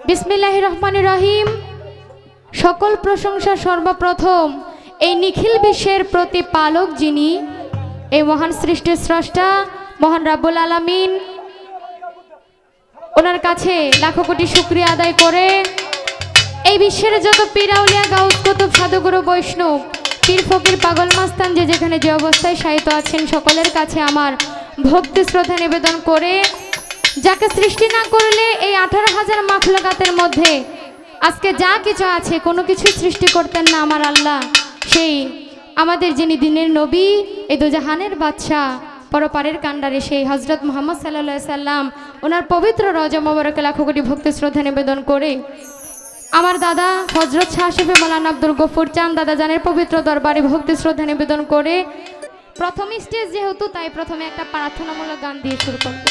बिस्मिल्लाहिर रहमानिर रहीम। सकल प्रशंसा सर्वप्रथम এই নিখিল বিশ্বের প্রতিপালক যিনি, এই মহান সৃষ্টির স্রষ্টা মহান রাব্বুল আলামিন, ওনার কাছে লাখো কোটি শুকরিয়া আদায় করে এই বিশ্বের যত পীর আউলিয়া গাউস কুতুব সাধুগুরু বৈষ্ণব পীর ফকির পাগল মাস্তান যে যেখানে যে অবস্থায় শায়িত আছেন সকলের কাছে আমার ভক্তি শ্রদ্ধা নিবেদন করে, যাকে সৃষ্টি না করলে এই 18,000 মাখলুকাতের মধ্যে আজকে যা কিছু আছে কোনো কিছু সৃষ্টি করতেন না আমার আল্লাহ, সেই আমাদের যিনি দিনের নবী, এই দুজাহানের বাদশাহ, পরপারের কান্ডারে সেই হযরত মুহাম্মদ সাল্লাল্লাহু আলাইহি সাল্লাম, ওনার পবিত্র রওজা মোবারকে লাখো কোটি ভক্তি শ্রদ্ধা নিবেদন করে আমার দাদা হযরত শাহ শফি মাওলানা আব্দুল গফুর চাঁদ দাদা জানের পবিত্র দরবারে ভক্তি শ্রদ্ধা নিবেদন করে প্রথম স্টেজ যেহেতু, তাই প্রথমে একটা প্রার্থনামূলক গান দিয়ে শুরু করব।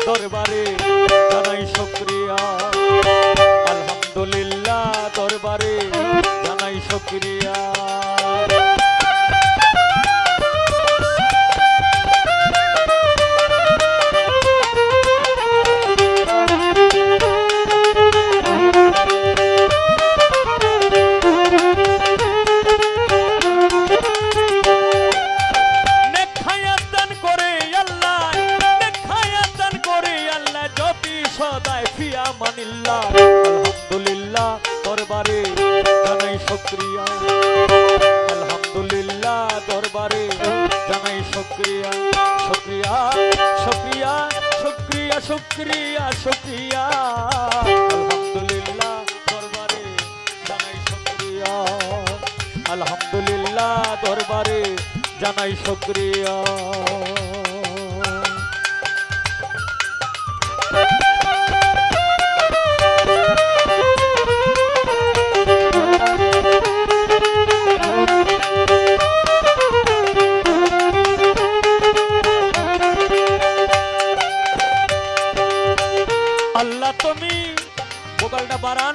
দরবারে জানাই শুকরিয়া আলহামদুলিল্লাহ দরবারে জানাই শুকরিয়া আলহামদুলিল্লাহ দরবারে জানাই শুকরিয়া আলহামদুলিল্লাহ দরবারে জানাই শুকরিয়া শুকরিয়া শুকরিয়া শুকরিয়া শুকরিয়া শুকরিয়া আলহামদুলিল্লাহ দরবারে জানাই শুকরিয়া আলহামদুলিল্লাহ দরবারে জানাই শুকরিয়া আল্লাহ তুমি ভোকালটা বাড়ান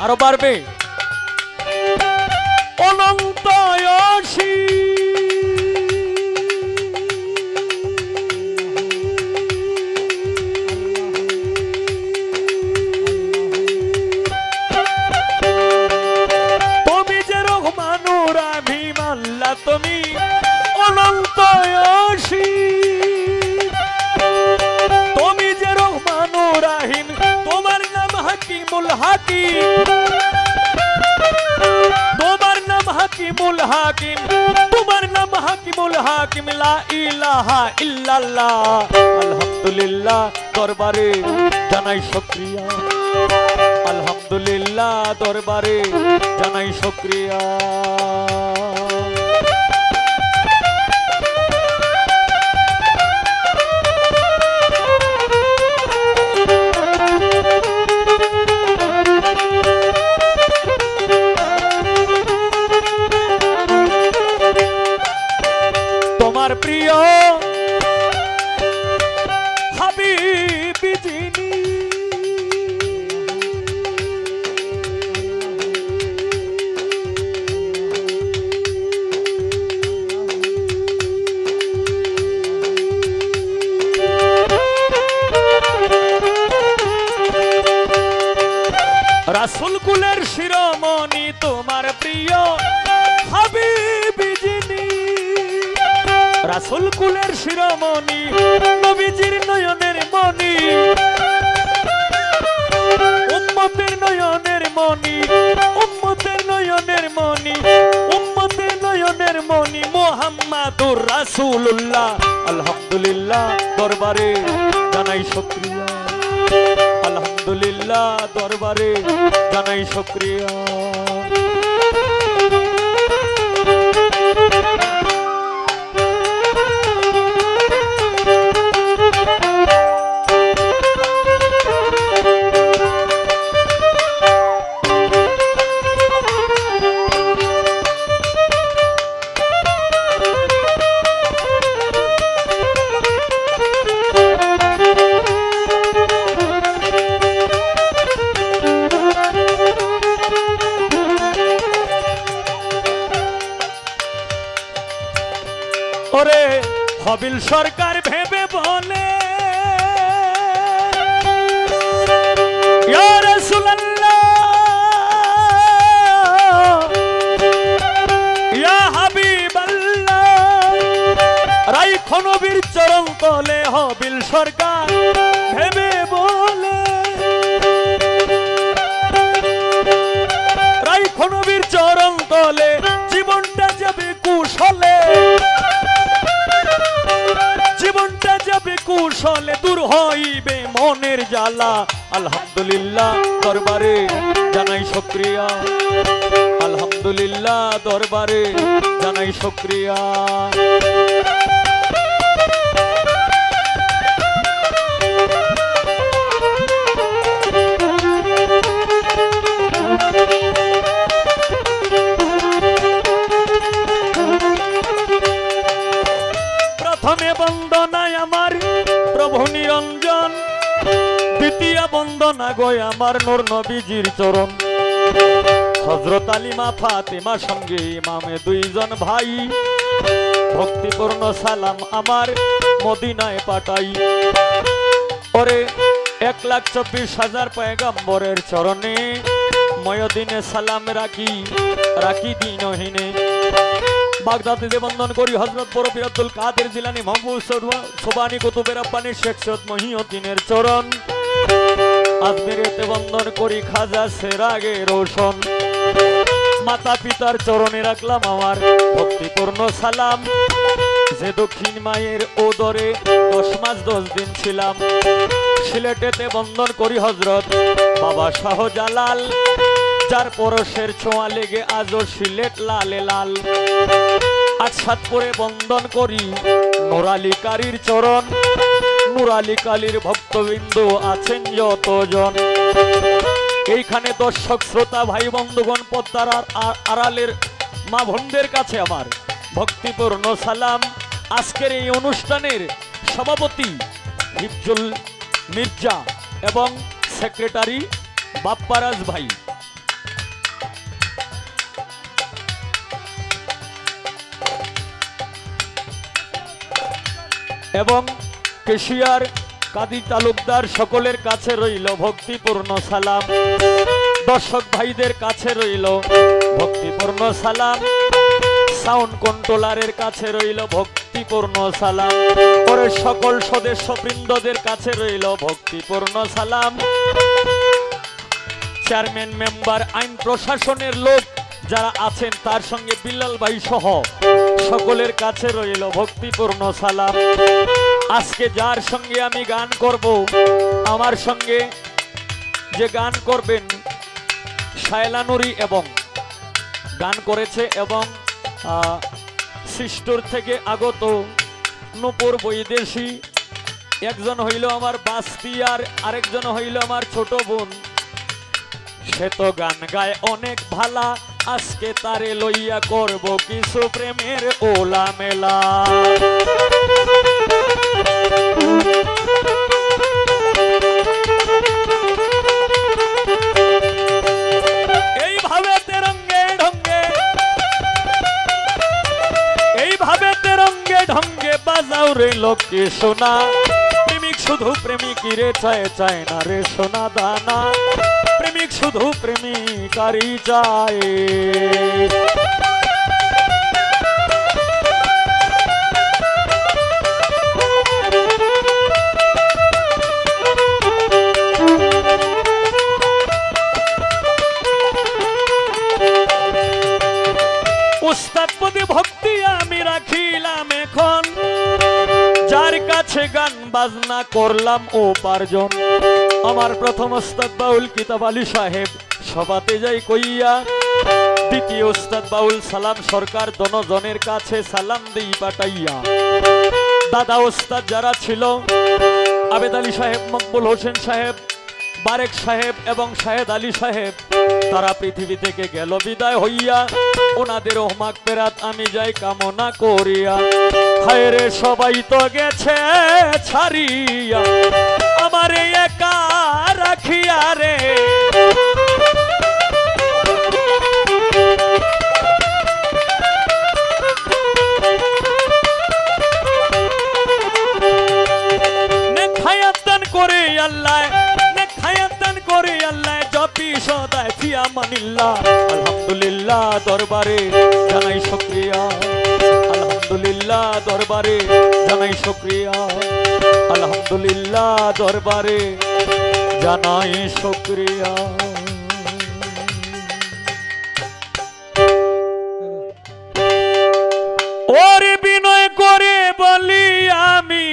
আরো বাড়বে অনন্ত অসি তুমি যে রহমানুর রহিম আল্লাহ তুমি অনন্ত অসি তোমার নাম হাকিমুল হাকিম তোমার নাম হাকিমুল হাকিম তোমার নাম হাকিমুল হাকিম লা ইলাহা ইল্লাল্লাহ আলহামদুলিল্লাহ দরবারে জানাই শুকরিয়া আলহামদুলিল্লাহ দরবারে জানাই শুকরিয়া তোমার প্রিয় হাবিবি যিনি রাসূল কুলের শিরোমণি তোমার প্রিয় হাবিবি যিনি রাসূল কুলের শিরোমণি নবীজির নয়নের মণি উম্মতের নয়নের মণি উম্মতের নয়নের মণি উম্মতের নয়নের মণি মুহাম্মাদুর রাসূলুল্লাহ আলহামদুলিল্লাহ দরবারে জানাই শুকরিয়া আলহামদুলিল্লাহ দরবারে জানাই শুকরিয়া ওরে হবিল সরকার ভেবে বলে ইয়া রাসূলুল্লাহ ইয়া হাবিবাল্লাহ রাইখো নবীর চরণ তলে হবিল সরকার ভেবে বলে রাইখো নবীর চরণ তলে জীবনটা যাবে কুশলে জীবনটা যাবে কুশলে দূর হইবে মনের জ্বালা আলহামদুলিল্লাহ দরবারে জানাই শুকরিয়া আলহামদুলিল্লাহ দরবারে জানাই শুকরিয়া প্রথমে বন্দনায় আমার প্রভু নিরঞ্জন দুইজন দ্বিতীয় বন্দনা গয় আমার নূর নবীজির চরণ হযরত আলিমা ফাতেমা সঙ্গে ইমামে দুইজন ভাই ভক্তিপূর্ণ সালাম আমার মদিনায় পাঠাই ওরে 1,24,000 পয়গম্বরের চরণে ময়দিনে সালাম রাখি রাখি দিনহীনে বাগদাদে বন্দন করি হযরত বড় পীর আব্দুল কাদের জিলানী মাহবুব সোবানী কুতুবের আব্বানী শেখ সৈয়দ মহিউদ্দিনের চরণ আজমিরেতে বন্দন করি খাজা সেরাগে রোশন মাতা পিতার চরণে রাখলাম আমার ভক্তিপূর্ণ সালাম যে দক্ষিণ মায়ের ওদরে 10 মাস 10 দিন ছিলাম সিলেটেতে বন্দন করি হযরত বাবা শাহজালাল যার পরশের ছোঁয়া লেগে আজও সিলেট লালে লাল আটসাদপুরে বন্দন করি নুরালী কারীর চরণ নুরালী কালীর ভক্তবৃন্দ আছেন যতজন এইখানে দর্শক শ্রোতা ভাই বন্ধুগণ পদ্মার আড়ালের মা বোনদের কাছে আমার ভক্তিপূর্ণ সালাম আজকের এই অনুষ্ঠানের সভাপতি হিফজুল মির্জা এবং সেক্রেটারি বাপ্পারাজ ভাই এবং কেশিয়ার কাদি তালুকদার সকলের কাছে রইল ভক্তিপূর্ণ সালাম দর্শক ভাইদের কাছে রইল ভক্তিপূর্ণ সালাম সাউন্ড কন্ট্রোলারের কাছে রইল ভক্তিপূর্ণ সালাম পরে সকল সদস্যবৃন্দদের কাছে রইল ভক্তিপূর্ণ সালাম চেয়ারম্যান মেম্বার আইন প্রশাসনের লোক যারা আছেন তার সঙ্গে বিল্লাল ভাই সহ সকলের কাছে রইল ভক্তিপূর্ণ সালাম আজকে যার সঙ্গে আমি গান করব আমার সঙ্গে যে গান করবেন শায়লা নুরি এবং গান করেছে এবং সিস্টোর থেকে আগত নূপুর বৈদেশী একজন হইল আমার বাস্তি আর আরেকজন হইল আমার ছোট বোন সে তো গান গায় অনেক ভালা আজকে তারে লইয়া করব কিছু প্রেমের ওলা মেলা এইভাবে তেরঙ্গে ঢঙ্গে বাজাও রে লোকে সোনা প্রেমিক শুধু প্রেমিকিরে চায় চায় না রে সোনা দানা প্রেমিক শুধু প্রেমিকারই চায় উস্তাদ পদে ভক্তি আমি রাখিলাম এখন যার কাছে গান বাজনা করলাম উপার্জন আমার প্রথম উস্তাদ বাউল কিতাব আলী সাহেব সভাতে যাই কইয়া দ্বিতীয় উস্তাদ বাউল সালাম সরকার দনজনের কাছে সালাম দেই পাঠাইয়া দাদা উস্তাদ যারা ছিল আবেদ আলী সাহেব মকবুল হোসেন সাহেব বারেক সাহেব এবং শাহেদ আলী সাহেব তারা পৃথিবী থেকে গেল বিদায় হইয়া ওনাদের মাগফিরাত আমি যাই কামনা করিয়া হায় রে সবাই তো গেছে ছাড়িয়া আমারে একা রাখিয়া রে নেখায়াতন করে আল্লাহ নেখায়াতন করে আল্লাহ জপি সদায় ফিয়া মানিল্লাহ আলহামদুলিল্লাহ দরবারে জানাই শুকরিয়া আলহামদুলিল্লাহ দরবারে জানাই শুকরিয়া আলহামদুলিল্লাহ দরবারে জানাই শুকরিয়া ওরে বিনয় করে বলি আমি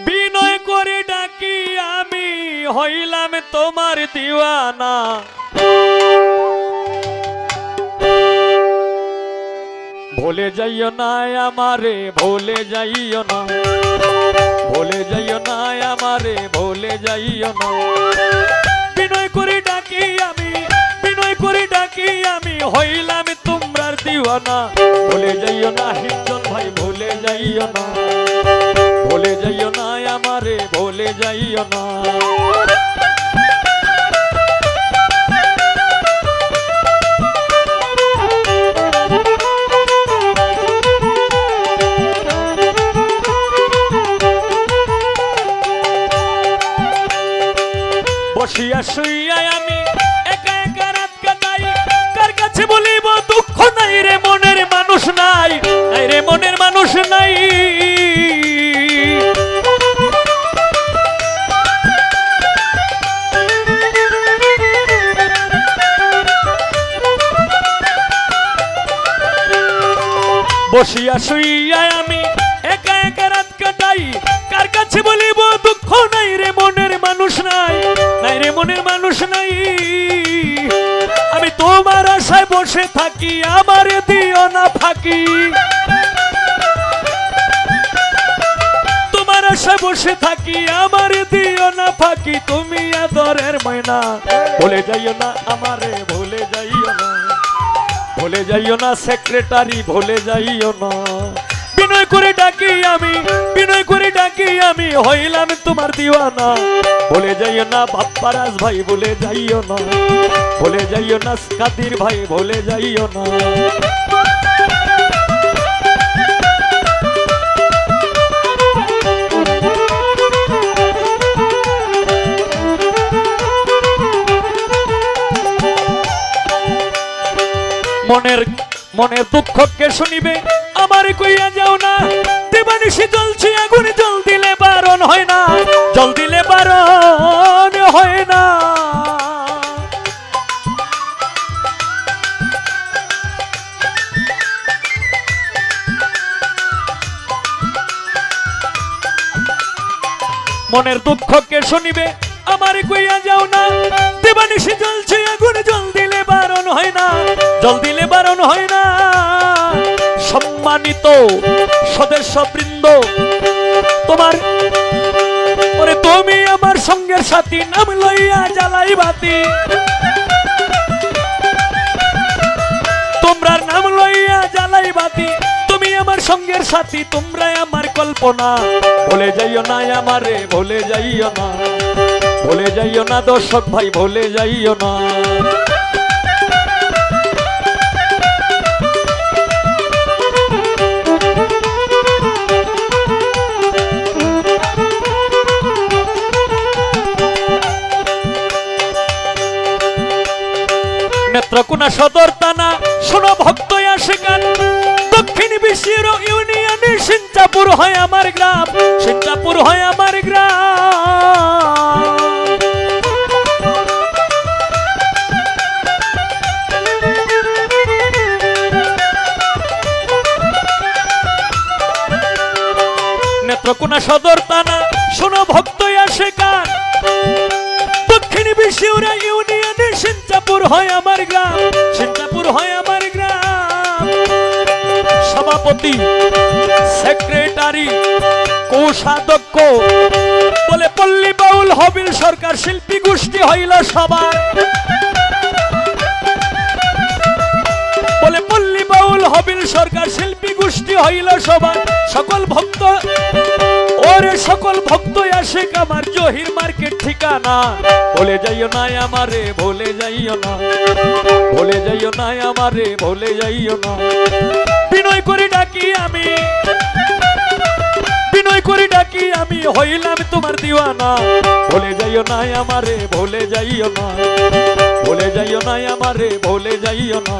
বিনয় করে ডাকি আমি হইলাম তোমার দিওয়ানা ভুলে যাইও না আমারে ভুলে যাইও না ভুলে যাইও না আমারে ভুলে যাইও না বিনয় করে ডাকি আমি হইলাম তোমরার দিওয়ানা ভুলে যাইও না হিজল ভাই ভুলে যাইও না ভুলে যাইও না আমারে ভুলে যাইও না বসিয়া শুইয়া আমি একা একা রাত কাটাই কার কাছে বলিব দুঃখ নাই রে মনের মানুষ নাই নাই রে মনের মানুষ নাই বসিয়া শুইয়া আমি একা একা রাত কাটাই কার কাছে বলিব দুঃখ নাই রে মনের মানুষ নাই নাই রে মনের মানুষ নাই আমি তোমার আশায় বসে থাকি আমারে দিও না ফাঁকি তোমার আশায় বসে থাকি আমারে দিও না ফাঁকি তুমি আদরের ময়না ভুলে যাইও না আমারে ভুলে যাইও না ভুলে যাইও না সেক্রেটারি ভুলে যাইও না বিনয় করে ডাকি আমি হইলাম তোমার দিওয়ানা ভুলে যাইও না বাপ্পারাজ ভাই ভুলে যাইও না ভুলে যাইও না কাদির ভাই ভুলে যাইও না মনের দুঃখ কে শুনিবে আমার কইয়া যাও না দিবানিশি জ্বলছে আগুন জল দিলে বারণ হয় না জল দিলে বারণ হয় না মনের দুঃখ কে শুনিবে আমার কইয়া যাও না দিবানিশি জ্বলছে আগুন জল দিলে বারণ হয় না জল দিলে বারণ হয় না সম্মানিত সদস্যবৃন্দ তোমার ওরে তুমি আমার সঙ্গের সাথী নাম লইয়া জ্বালাই বাতি তোমরা নাম লইয়া জ্বালাই বাতি তুমি আমার সঙ্গের সাথী তোমরাই আমার কল্পনা ভুলে যাইও না আমারে ভুলে যাইও না ভুলে যাইও না দর্শক ভাই ভুলে যাইও না নেত্রকোনা সদর থানা শোনো ভক্ত আসে গান দক্ষিণ বিশ্বের ইউনিয়নে সিঞ্চাপুর হয় আমার গ্রাম সিঞ্চাপুর হয় আমার গ্রাম নেত্রকোনা সদর থানা শোনো ভক্ত আসে গান দক্ষিণ বিশ্বের ইউনিয়নে সিঞ্চাপুর হয় আমার গ্রাম সিঞ্চাপুর হয় আমার গ্রাম সভাপতি সেক্রেটারি কোষাধ্যক্ষ বলে পল্লী বাউল হবিল সরকার শিল্পী গোষ্ঠী হইল সবার বলে পল্লী বাউল হবিল সরকার শিল্পী গোষ্ঠী হইল সবার সকল ভক্ত ওরে সকল ভক্ত আসে আমার জহির মার্কেট ঠিকানা ভুলে যাইও না আমারে ভুলে যাইও না ভুলে যাইও না আমারে ভুলে যাইও না বিনয় করে ডাকি আমি হইলাম তোমার দিওয়ানা ভুলে যাইও না আমারে ভুলে যাইও না ভুলে যাইও না আমারে ভুলে যাইও না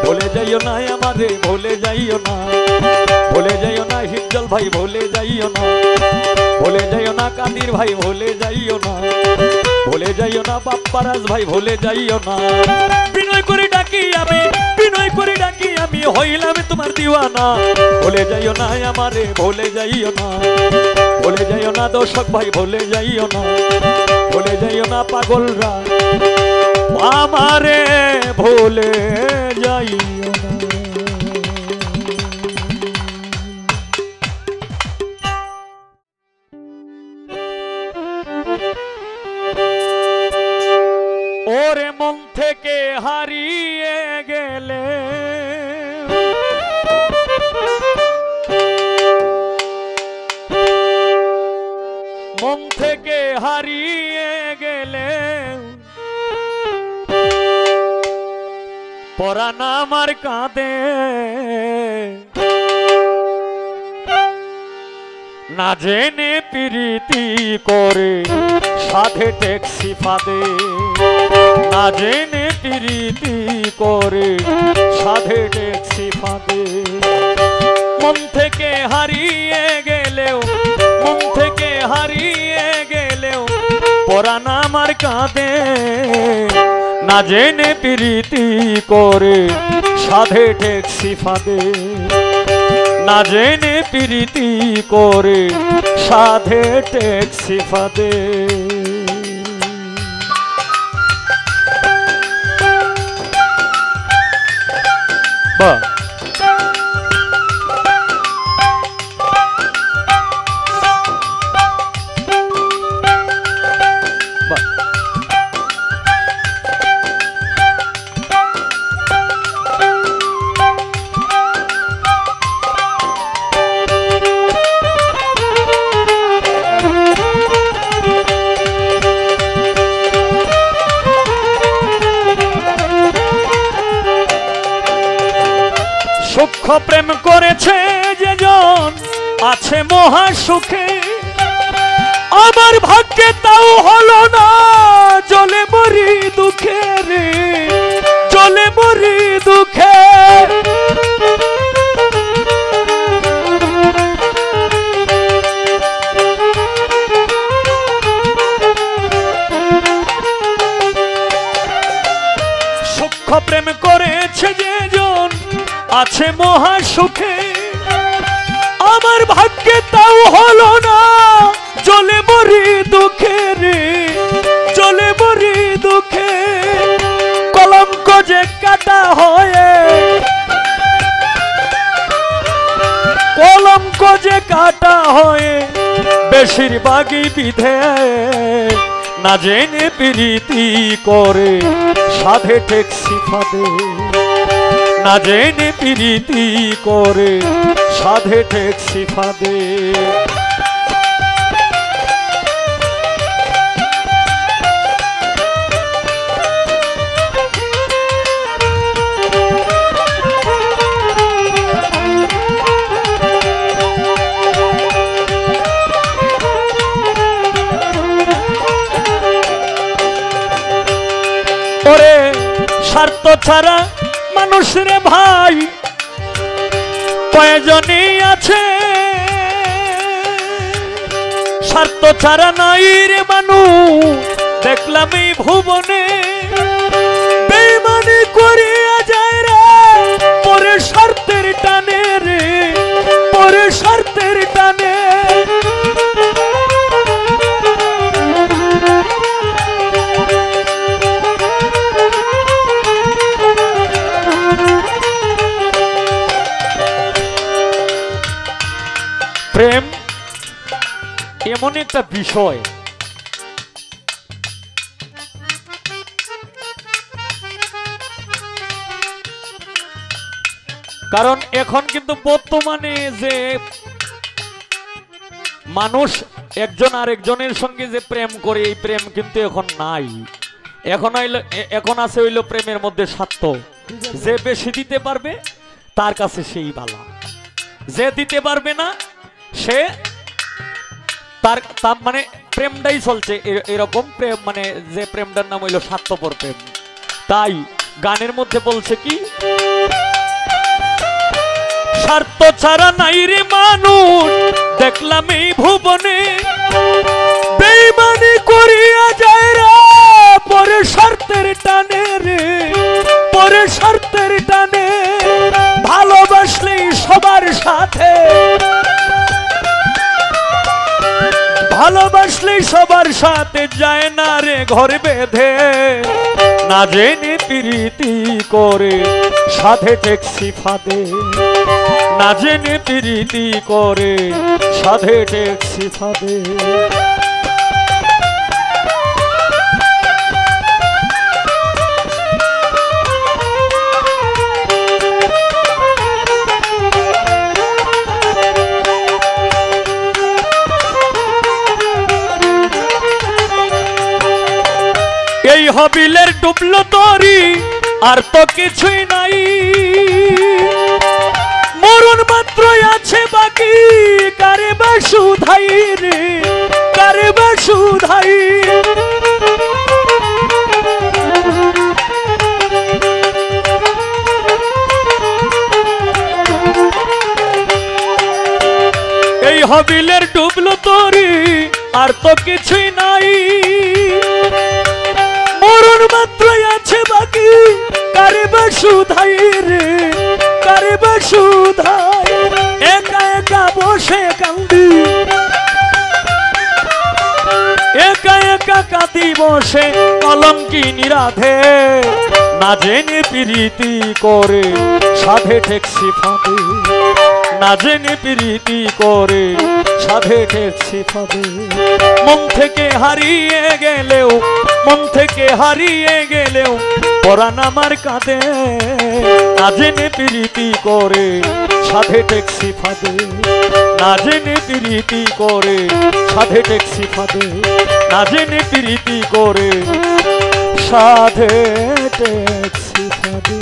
ভুলে যাইও না আমারে ভুলে যাইও না ভুলে যাইও না হিজল ভাই ভুলে যাইও না ভুলে যাইও না কাদির ভাই ভুলে যাইও না ভুলে যাইও না বাপ্পারাজ ভাই ভুলে যাইও না বিনয় করে ডাকি আমি হইলাম তোমার দিওয়ানা ভুলে যাইও না আমারে ভুলে যাইও না ভুলে যাইও না দর্শক ভাই ভুলে যাইও না ভুলে যাইও না পাগলরা আমারে ভুলে যাইও না ওরে মন থেকে হারিয়ে গেলে হারিয়ে গেলে পরাণ আমার কাঁদে, না জেনে প্রীতি করে সাধে ট্যাক্সি ফাঁদে, না জেনে প্রীতি করে সাধে ট্যাক্সি ফাঁদে। মন থেকে হারিয়ে গেলেও, মন থেকে হারিয়ে গেলেও পরাণ আমার কাঁদে, না জেনে প্রীতি করে সাধে ট্যাক্সি ফাঁদে, না জেনে প্রীতি করে সাধে ট্যাক্সি ফাঁদে। বাহ সূক্ষ্ম প্রেম করেছে যেজন আছে মহা সুখে, আমার ভাগ্যে তাও হলো না, জ্বলে মরি দুঃখে রে, জ্বলে মরি দুঃখে। সূক্ষ্ম প্রেম করেছে যেজন আছে মহা সুখে, আমার ভাগ্যে তাও হলো না, জ্বলে মরি দুঃখে রে, জ্বলে মরি দুঃখে। কলঙ্ক যে কাটা হয়ে, কলঙ্ক যে কাটা হয়ে বেশিরভাগই বিধে, না জেনে প্রীতি করে সাধে ট্যাক্সি ফাঁদে, না জেনে প্রীতি করে সাধে ট্যাক্সি ফাঁদে। ওরে স্বার্থ ছাড়া মানুষ রে ভাই কয়জনই আছে, স্বার্থ ছাড়া নাই রে মানুষ দেখলাম এই ভুবনে, বেইমানি করিয়া যায় রে পরে স্বার্থের টানে রে, পরে স্বার্থের টানে। প্রেম এমন একটা বিষয়, কারণ এখন কিন্তু বর্তমানে যে মানুষ একজন আরেকজনের সঙ্গে যে প্রেম করে, এই প্রেম কিন্তু এখন নাই। এখন আছে হইল প্রেমের মধ্যে স্বার্থ, যে বেশি দিতে পারবে তার কাছে সেই ভালো, যে দিতে পারবে না সে তার মানে প্রেমটাই চলছে এরকম প্রেম, মানে যে প্রেমটার নাম হইল স্বার্থপর প্রেম। তাই গানের মধ্যে বলছে কি, স্বার্থ ছাড়া নাই রে মানুষ দেখলাম এই ভুবনে, বেইমানি করিয়া যায় রে পরে স্বার্থের টানে রে, পরে স্বার্থের টানে। ভালোবাসলেই সবার সাথে, ভালোবাসলেই সবার সাথে যায় না রে ঘর বেঁধে, না জেনে প্রীতি করে সাধে ট্যাক্সি ফাঁদে, না জেনে প্রীতি করে সাধে ট্যাক্সি ফাঁদে। হবিলের ডুবলো তরি আর তো কিছুই নাই, মরণ মাত্রই আছে বাকি, কারে বা সুধাই রে, কারে বা সুধাই। এই হবিলের ডুবলো তরি আর তো কিছুই নাই, মরণ মাত্রই আছে বাকি, কারে বা সুধাই রে, কারে বা সুধাই। একা একা বসে কান্দি, একা একা কাঁদি বসে কলঙ্কিনী রাধে, না জেনে প্রীতি করে সাধে ঠেকছি ফাঁদে, না জেনে প্রীতি করে সাধে ঠেকছি ফাঁদে। মন থেকে হারিয়ে গেলেও, মন থেকে হারিয়ে গেলেও পরাণ আমার কাঁদে, না জেনে প্রীতি করে সাধে ঠেকছি ফাঁদে, না জেনে প্রীতি করে সাধে ঠেকছি ফাঁদে, না জেনে প্রীতি করে সাধে ঠেকছি ফাঁদে।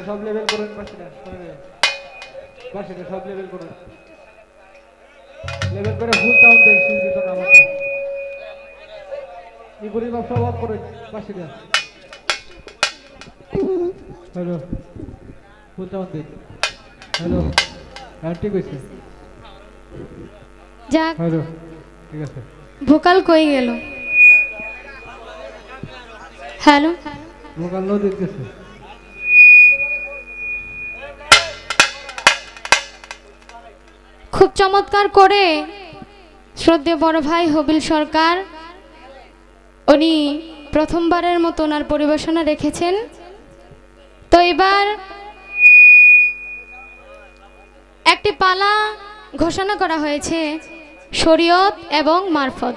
সব লেভেল করুন, বাসিটা সব লেভেল করুন, লেভেল করে ফুল সাউন্ড দেন, সুবিধা না আমার ইগুরি বাপ সব অফ করুন বাসিটা। হ্যালো, ফুল সাউন্ড দেন। হ্যালো, হ্যাঁ ঠিক আছে, যাক হ্যালো ঠিক আছে। ভোকাল কই গেল? হ্যালো, ভোকাল লো দিতেছে। খুব চমৎকার করে শ্রদ্ধেয় বড় ভাই হবিল সরকার উনি প্রথমবারের মতো ওনার পরিবেশনা রেখেছেন। তো এবার একটি পালা ঘোষণা করা হয়েছে শরীয়ত এবং মারফত।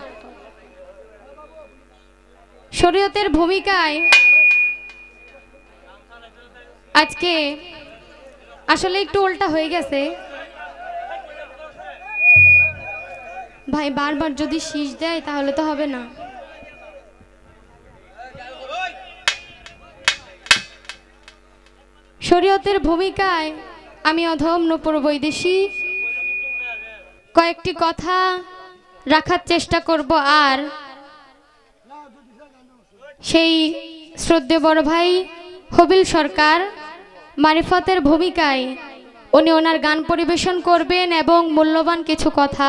শরীয়তের ভূমিকায় আজকে আসলে একটু উল্টা হয়ে গেছে ভাই, বারবার যদি শীষ দেয় তাহলে তো হবে না। শরীয়তের ভূমিকায় আমি অধম নূপুর বৈদেশী কয়েকটি কথা রাখার চেষ্টা করব, আর সেই শ্রদ্ধেয় বড় ভাই হবিল সরকার মারিফতের ভূমিকায় উনি ওনার গান পরিবেশন করবেন এবং মূল্যবান কিছু কথা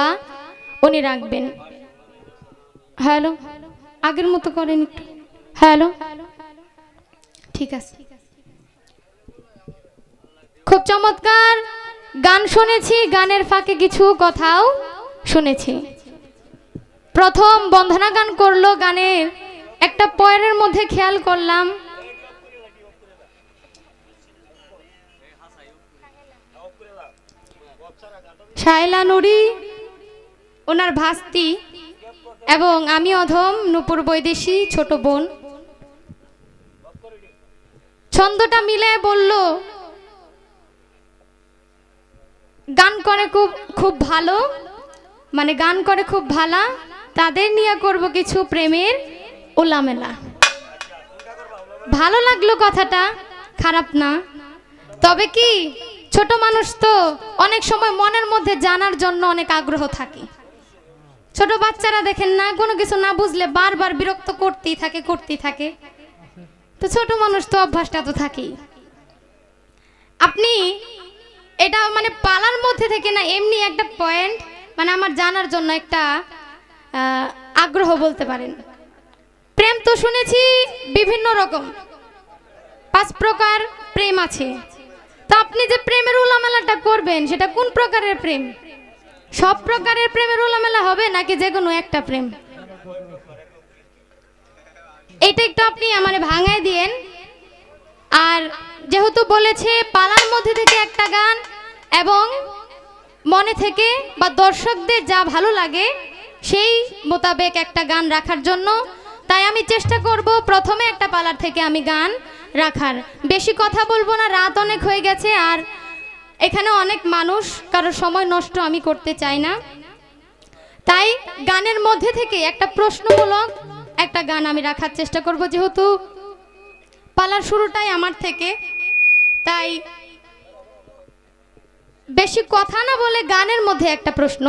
উনি রাখবেন। হ্যালো, আগের মতো করেন একটু। হ্যালো, ঠিক আছে। খুব চমৎকার গান শুনেছি, গানের ফাঁকে কিছু কথাও শুনেছি। প্রথম বন্দনা গান করলো, গানের একটা পয়ের মধ্যে খেয়াল করলাম শায়লা নুরি ওনার ভাস্তি এবং আমি অধম নূপুর বৈদেশী ছোট বোন, ছন্দটা মিলে বলল গান করে খুব খুব ভালো, মানে গান করে খুব ভালো, তাদের নিয়ে করব কিছু প্রেমের ওলামেলা। ভালো লাগলো কথাটা, খারাপ না। তবে কি ছোট মানুষ তো অনেক সময় মনের মধ্যে জানার জন্য অনেক আগ্রহ থাকে। ছোট বাচ্চারা দেখেন না, কোনো কিছু না বুঝলে বারবার বিরক্ত করতেই থাকে। তো ছোট মানুষ তো অভ্যাসটা তো থাকেই। আপনি এটা মানে পালার মধ্যে থেকে না, এমনি একটা পয়েন্ট মানে আমার জানার জন্য একটা আগ্রহ বলতে পারেন। প্রেম তো শুনেছি বিভিন্ন রকম, 5 প্রকার প্রেম আছে। তো আপনি যে প্রেমের উলামেলাটা করবেন সেটা কোন প্রকারের প্রেম? সব প্রকারের প্রেমের উলামেলা হবে নাকি যে কোনো একটা প্রেম? এটা একটু আপনি আমারে ভাঙায় দিয়েন। আর যেহেতু বলেছে পালার মধ্যে থেকে একটা গান এবং মনে থেকে বা দর্শকদের যা ভালো লাগে সেই মোতাবেক একটা গান রাখার জন্য, তাই আমি চেষ্টা করব প্রথমে একটা পালার থেকে আমি গান রাখার। বেশি কথা বলবো না, রাত অনেক হয়ে গেছে, আর এখানে অনেক মানুষ, কারো সময় নষ্ট আমি করতে চাই না। তাই গানের মধ্যে থেকে একটা প্রশ্নমূলক একটা গান আমি রাখার চেষ্টা করব। যেহেতু পালার শুরুটাই আমার থেকে, তাই বেশি কথা না বলে গানের মধ্যে একটা প্রশ্ন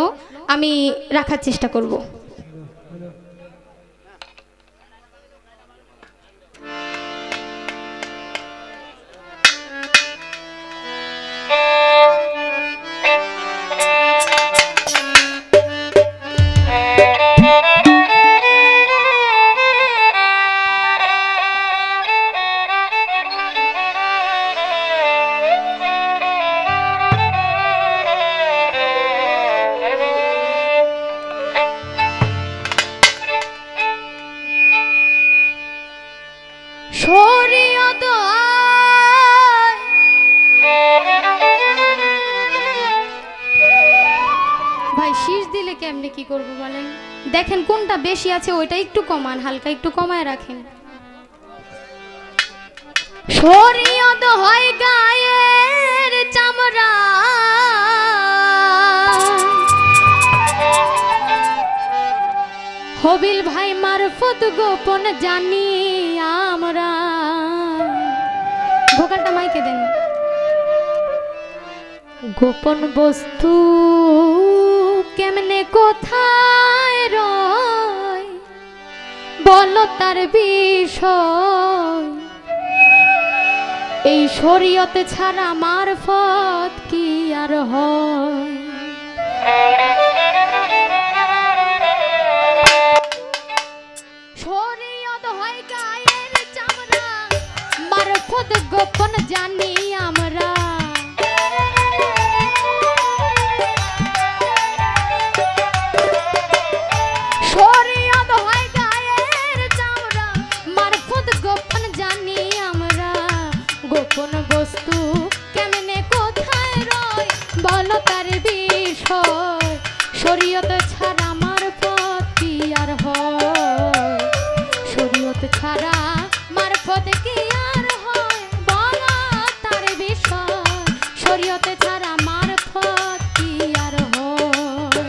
আমি রাখার চেষ্টা করব। ভাই শীষ দিলে কেমনে কি করব বলেন? দেখেন কোনটা বেশি আছে ওইটা একটু কমান, হালকা একটু কমায় রাখেন। শরীয়ত হয় গায়ের চামড়া, হবিল ভাই মারফত গোপন জানি আমরা। ভোকালটা মাইকে দেন। গোপন বস্তু কেমনে কোথায় রয়, বলো তার বিষয়। এই শরীয়তে ছাড়া মারফত কি আর হয়? শরীয়ত হয় গায়ের চামড়া, মারফত গোপন জানি আমরা। শরীয়ত হয় গায়ের চামড়া, মারফত গোপন জানি আমরা। গোপন বস্তু কেমনে কোথায় রয়, বলো তার বিষয়। শরীয়ত ছাড়া মারফত কি আর হয়? শরীয়ত ছাড়া মারফত কি আর হয়, বলো তার বিষয়। শরীয়ত ছাড়া মারফত কি আর হয়?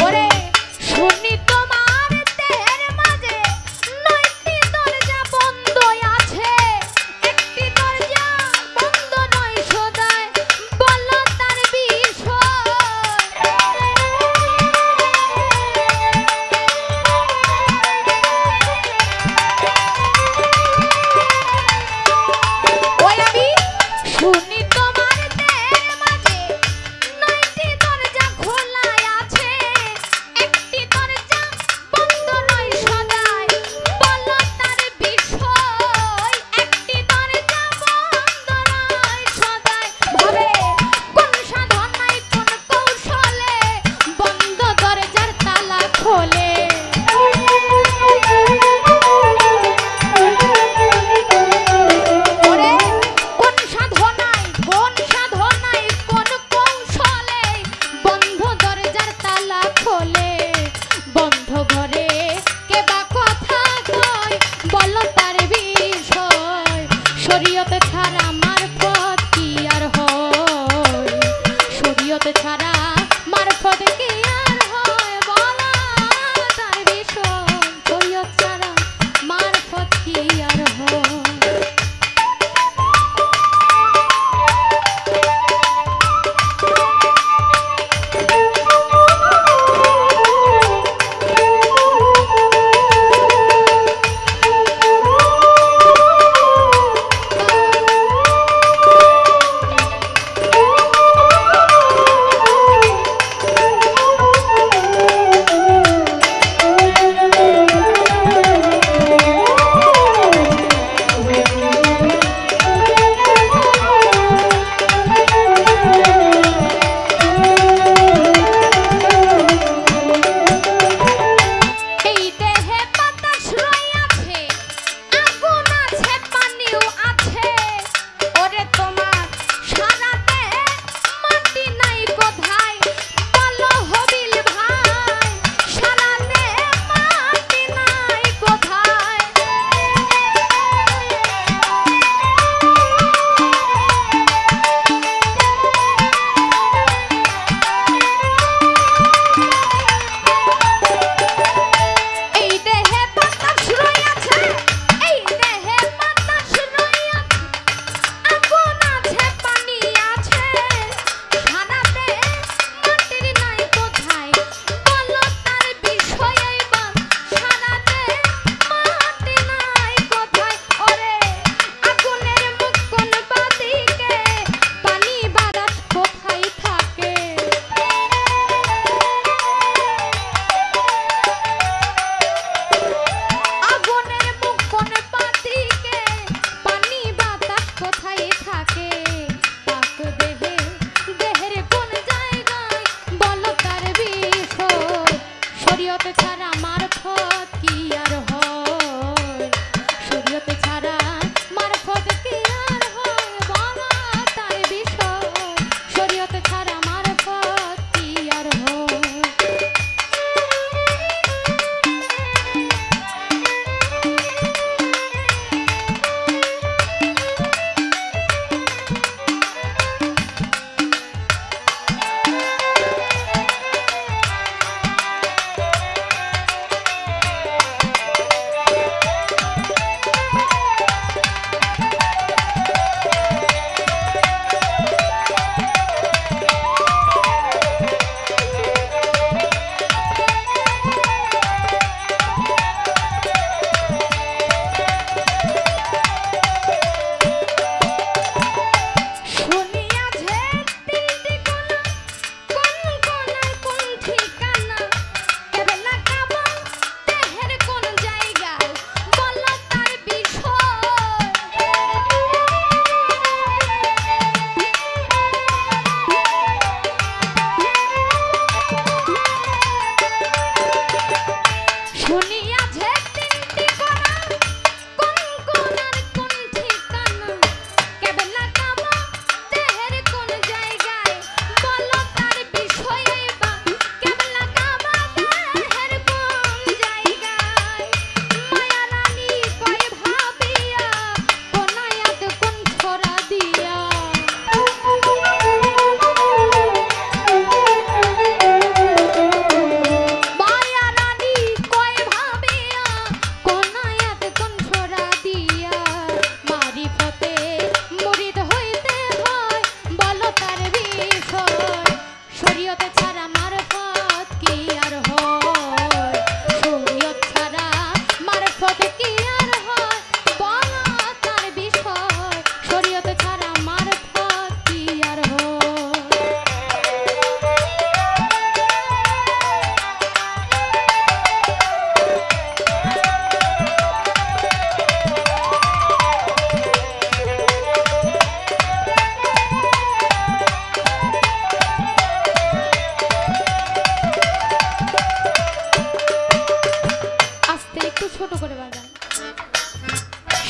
ওরে শুনি তোমার দেহের মাঝে নয়টি দরজা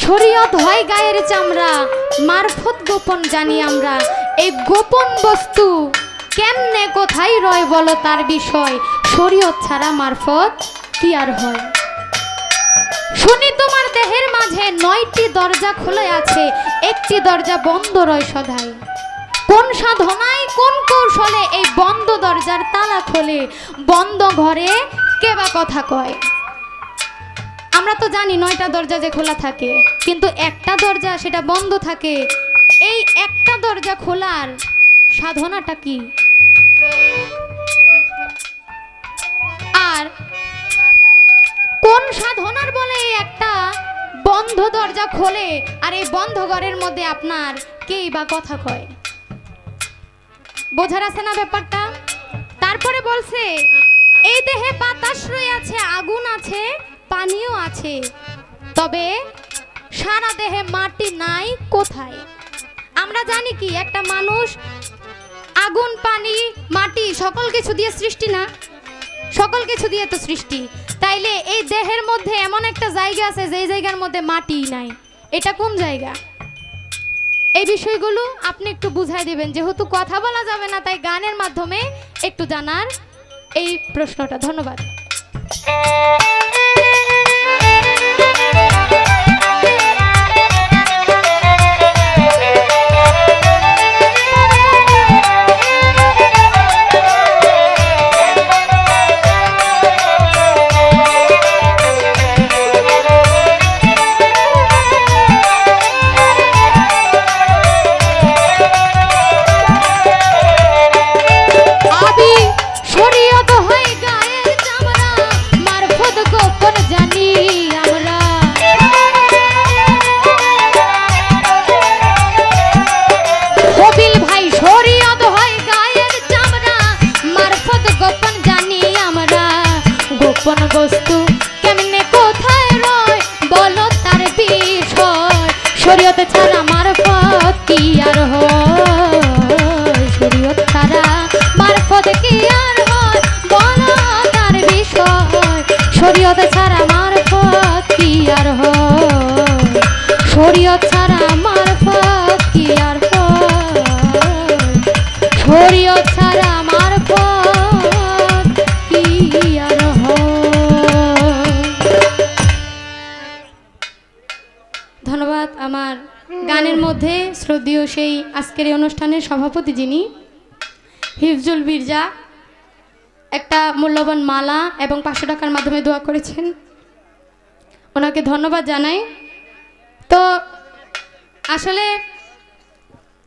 শরীয়ত হয় গায়ের চামড়া, মারফত গোপন জানি আমরা। এই গোপন বস্তু কেমনে কোথায় রয় বলো তার বিষয়, শরীয়ত ছাড়া মারফত কি আর হয়। শুনি তোমার দেহের মাঝে 9টি দরজা খুলে আছে, একটি দরজা বন্ধ রয় সদাই। কোন সাধনায় কোন কৌশলে এই বন্ধ দরজার তালা খোলে, বন্ধ ঘরে কে বা কথা কয়। আমরা তো জানি 9টা দরজা যে খোলা থাকে, কিন্তু একটা দরজা সেটা বন্ধ থাকে। এই একটা দরজা খোলার সাধনাটা কি? আর কোন সাধনার বলে এই একটা বন্ধ দরজা খোলে, আর এই বন্ধ ঘরের মধ্যে আপনার কেই বা কথা কয়? বোঝার আছে না ব্যাপারটা? তারপরে বলছে এই দেহে বাতাস রয়ে আছে, আগুন আছে, পানিও আছে, তবে সারা দেহে মাটি নাই কোথায়। আমরা জানি কি একটা মানুষ আগুন, পানি, মাটি সকল কিছু দিয়ে সৃষ্টি না? সকল কিছু দিয়ে তো সৃষ্টি। তাইলে এই দেহের মধ্যে এমন একটা জায়গা আছে যেই জায়গার মধ্যে মাটি নাই, এটা কোন জায়গা? এই বিষয়গুলো আপনি একটু বুঝাই দিবেন। যেহেতু কথা বলা যাবে না, তাই গানের মাধ্যমে একটু জানার এই প্রশ্নটা। ধন্যবাদ। বস্তু কেমনে কোথায় রয় বলো তার বিষয়, শরীয়ত ছাড়া মারফত কি আর হয়, শরীয়ত ছাড়া মারফত কি আর হয় বলো তার বিষয়, শরীয়ত ছাড়া মারফত কি আর হয়, শরীয়ত ছাড়া মারফত কি আর হয়, শরীয়ত ছাড়া মারফত কি আর হয়। ধন্যবাদ। আমার গানের মধ্যে শ্রদ্ধেয় সেই আজকের এই অনুষ্ঠানের সভাপতি যিনি হিফজুল বিরজা একটা মূল্যবান মালা এবং 500 টাকার মাধ্যমে দোয়া করেছেন, ওনাকে ধন্যবাদ জানাই। তো আসলে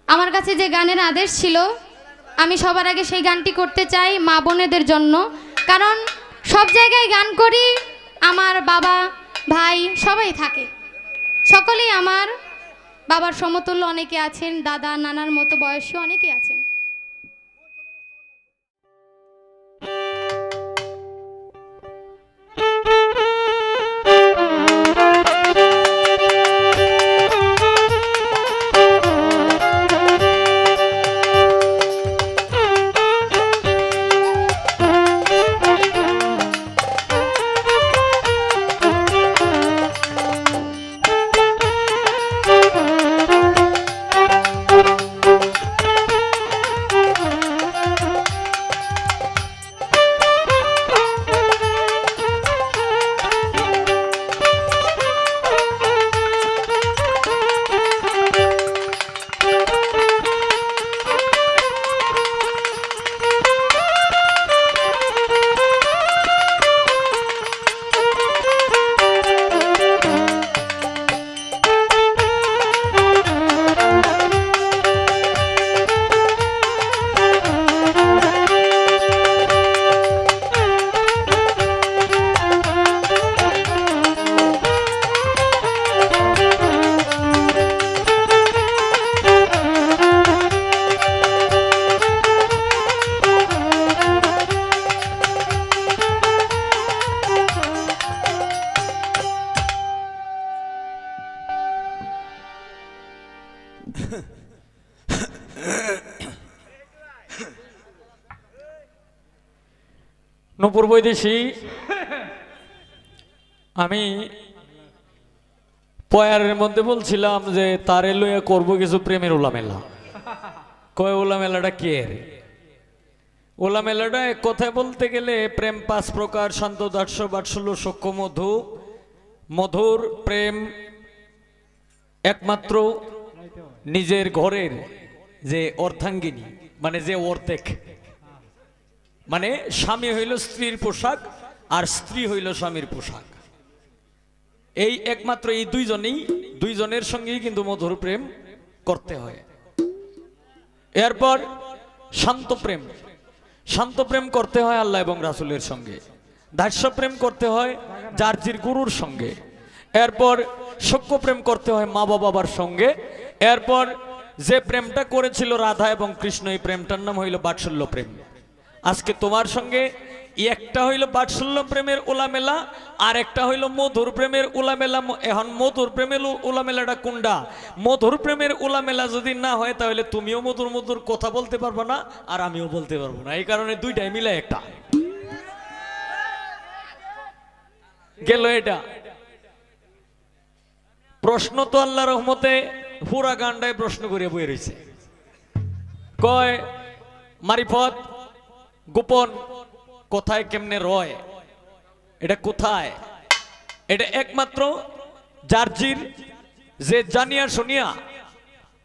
আমার কাছে যে গানের আদেশ ছিল, আমি সবার আগে সেই গানটি করতে চাই মা বোনেদের জন্য। কারণ সব জায়গায় গান করি, আমার বাবা ভাই সবাই থাকে, সকলেই আমার বাবার সমতুল্য অনেকে আছেন, দাদা নানার মতো বয়সী অনেকে আছেন। নূপুর বৈদেশী, আমি পয়ারের মধ্যে বলছিলাম যে তারে লইয়া করবো কিছু প্রেমের উলামেলা। কয় উলামেলাটা কে রে? উলামেলাটা এক কথায় বলতে গেলে প্রেম 5 প্রকার: শান্ত, দাস্য, বাৎসল্য, সখ্য, মধু। মধুর প্রেম একমাত্র নিজের ঘরের যে অর্ধাঙ্গিনী, মানে যে অর্ধেক, মানে স্বামী হইল স্ত্রীর পোশাক আর স্ত্রী হইল স্বামীর পোশাক। এই একমাত্র এই দুইজনের সঙ্গেই কিন্তু মধুর প্রেম করতে হয়। এরপর শান্ত প্রেম, শান্ত প্রেম করতে হয় আল্লাহ এবং রাসূলের সঙ্গে। দাস্য প্রেম করতে হয় জার্জির গুরুর সঙ্গে। এরপর সখ্য প্রেম করতে হয় মা বাবার সঙ্গে। এরপর যে প্রেমটা করেছিল রাধা এবং কৃষ্ণ, এই প্রেমটার নাম হইল বাৎসল্য প্রেম। আজকে তোমার সঙ্গে একটা হইল বাৎসল্য প্রেমের উলামেলা, আর একটা হইল মধুর প্রেমের উলামেলা। এখন মধুর প্রেমের উলামেলাটা কোনটা? মধুর প্রেমের উলামেলা যদি না হয় তাহলে তুমিও মধুর মধুর কথা বলতে পারবো না, আর আমিও বলতে পারবো না। এই কারণে দুইটাই মিলে একটা গেল। এটা প্রশ্ন তো আল্লাহ রহমতে পুরা গান্ডায় প্রশ্ন করে বয়ে রয়েছে। কয় মারিফত গোপন কোথায় কেমনে রয়? এটা কোথায়? এটা একমাত্র জার্জির যে জানিয়া শুনিয়া।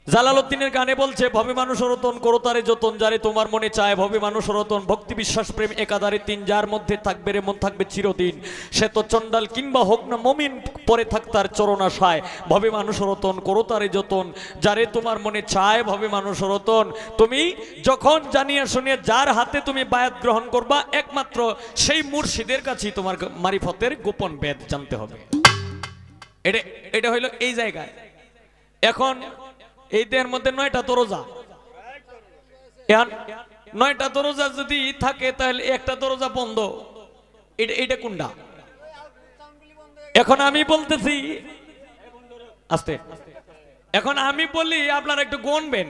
জালালউদ্দিনের গানে বলছে, ভবে মানুষ রতন করো তারে যতন, যারে তোমার মনে চায় ভবে মানুষ রতন। ভক্তি বিশ্বাস প্রেম একাধারে 3, যার মধ্যে থাকবে রে মন থাকবে চিরদিন। সে তো চন্ডাল কিংবা হোক না মমিন, পরে থাক তার চরণাশায়। ভবে মানুষ রতন করো তারে যতন, যারে তোমার মনে চায় ভবে মানুষ রতন। তুমি যখন জানিয়া শুনিয়া যার হাতে তুমি বায়াত গ্রহণ করবা, একমাত্র সেই মুর্শিদের কাছেই তোমার মারিফতের গোপন বেদ জানতে হবে। এটা হইল এই জায়গায়। এখন এই দেহের মধ্যে 9টা দরজা। 9টা দরজা যদি থাকে তাহলে একটা দরজা বন্ধ। এটা কোনটা? এখন আমি বলতেছি আস্তে, এখন আমি বলি আপনারা একটু গুনবেন।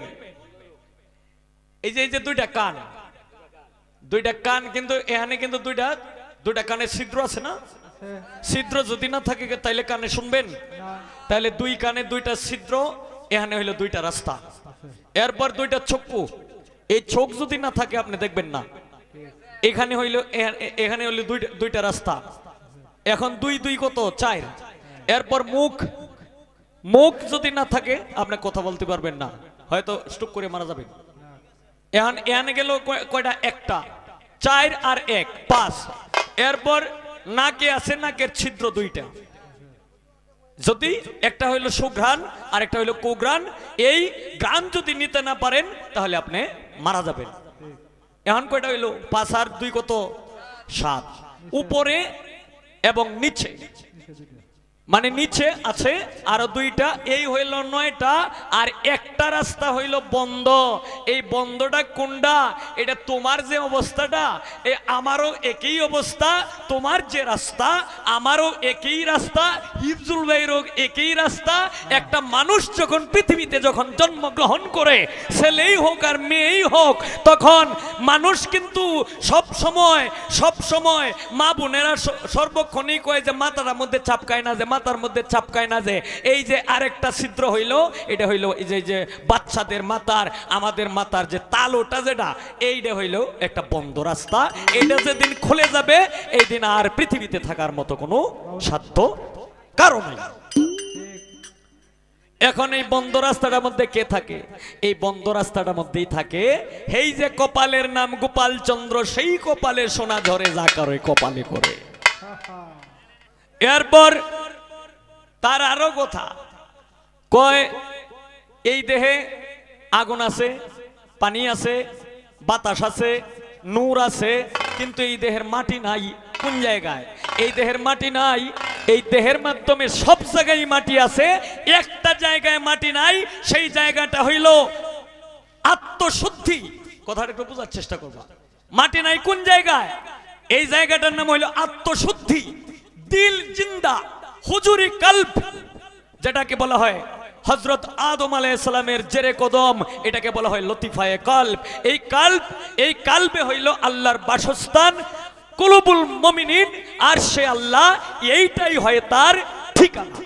এই যে 2টা কান, 2টা কান, কিন্তু এখানে কিন্তু দুইটা কানে ছিদ্র আছে না? ছিদ্র যদি না থাকে তাহলে কানে শুনবেন? তাহলে 2 কানে 2টা ছিদ্র, এখানে হইলো 2টা রাস্তা। এরপর 2টা চক্ষু, এই চোখ যদি না থাকে আপনি দেখবেন না। এখানে হইলো 2টা রাস্তা। এখন 2 2 কত? 4। এরপর মুখ যদি না থাকে আপনি কথা বলতে পারবেন না, হয়তো স্ট্রোক করে মারা যাবেন। এখানে গেল কয়টা? 1টা, 4 আর 1 5। এরপর নাকে আছে, নাকের ছিদ্র 2টা। যদি একটা হইলো সুঘ্রাণ আর একটা হইলো কুঘ্রাণ, এই ঘ্রাণ যদি নিতে না পারেন তাহলে আপনি মারা যাবেন। এখন কয়টা হইলো? 5 আর 2 কত? 7। উপরে এবং নিচে, মানে নিচে আছে আরো 2টা, এই হইল 9টা। আর একটা রাস্তা হইল বন্ধ। এই বন্ধটা কোনটা? এটা তোমার যে অবস্থাটা, আমারও একই অবস্থা। তোমার যে রাস্তা আমারও একই রাস্তা, হিফজুল ভাইয়েরও একই রাস্তা। একটা মানুষ যখন পৃথিবীতে যখন জন্মগ্রহণ করে, ছেলেই হোক আর মেয়েই হোক, তখন মানুষ কিন্তু সব সময় মা বোনেরা সর্বক্ষণই কয় যে মাথার মধ্যে চাপকায় না, যে মাথার মধ্যে চাপকায় না, যে এই যে আরেকটা ছিদ্র হইলো, এটা হইলো এই যে বাচ্চাদের মাথার, আমাদের মাথার যে তালুটা, যেটা এইটা হইলো একটা বন্ধ রাস্তা। এটা যেদিন খুলে যাবে, এই দিন আর পৃথিবীতে থাকার মতো কোনো সাধ্য কারণ নাই। এখন এই বন্ধ রাস্তাটার মধ্যে কে থাকে? এই বন্ধ রাস্তাটার মধ্যেই থাকে এই যে কপালের নাম গোপাল চন্দ্র, সেই কপালে সোনা ঝরে যা করে কপালে করে। এরপর তার আরো কথা কয়, এই দেহে আগুন আছে, পানি আছে, বাতাস আছে, নূর আছে, কিন্তু এই দেহের মাটি নাই। কোন জায়গায়? এই দেহের মাটি নাই। এই দেহের মাধ্যমে সব জায়গায় মাটি আছে, একটা জায়গায় মাটি নাই। সেই জায়গাটা হইল আত্মশুদ্ধি। কথাটা একটু বোঝার চেষ্টা করবা। মাটি নাই কোন জায়গায়? এই জায়গাটার নাম হইল আত্মশুদ্ধি। দিল জিন্দা, হুজুরি কলব, যেটাকে বলা হয় হযরত আদম আলাইহিস সালামের জেরে কদম, এটাকে বলা হয় লতিফায়ে কলব। এই কলবে হইল আল্লাহর বাসস্থান, কুলুবুল মুমিনিন। আর সে আল্লাহ, এইটাই হয় তার ঠিকানা।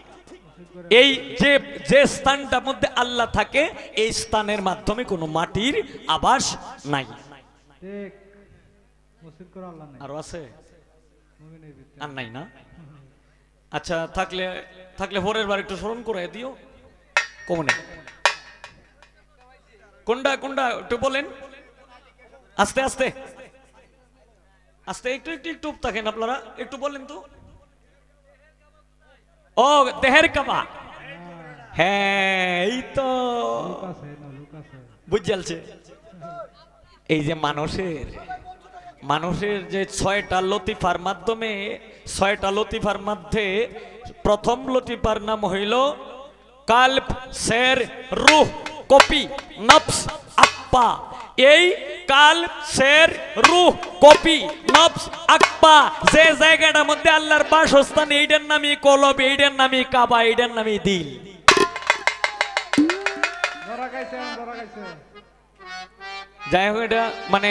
এই যে যে স্থানটার মধ্যে আল্লাহ থাকে এই স্থানের মাধ্যমে কোনো মাটির আবাস নাই। ঠিক মসজিদ করে আল্লাহ নাই, আরো আছে মুমিনের ভিতরে আর নাই না? আচ্ছা থাকলে থাকলে পরের বার একটু স্মরণ করে দিও। কমনে কোনটা কোনটা একটু বলেন, আস্তে আস্তে আস্তে একটু একটু একটু থাকেন আপনারা, একটু বলেন তো। ও দেহের কাবা, হ্যাঁ এই তো লোক আছে না, লোক আছে। বুঝালছে। এই যে মানুষের যে 6টা লতিফার মাধ্যমে 6টা লতিফার মধ্যে প্রথম লতিফার নাম হইল কালব, শের, রূহ, কপি, নফস, আকপা। এই কালব, শের, রূহ, কপি, নফস, আকপা যে জায়গাটার মধ্যে আল্লাহর বাসস্থান, এইটার নামই কলব, এইটার নামই কাবা, এইটার নামই দিল। ধরা গাইছেন, ধরা গাইছেন। যাই হোক, এটা মানে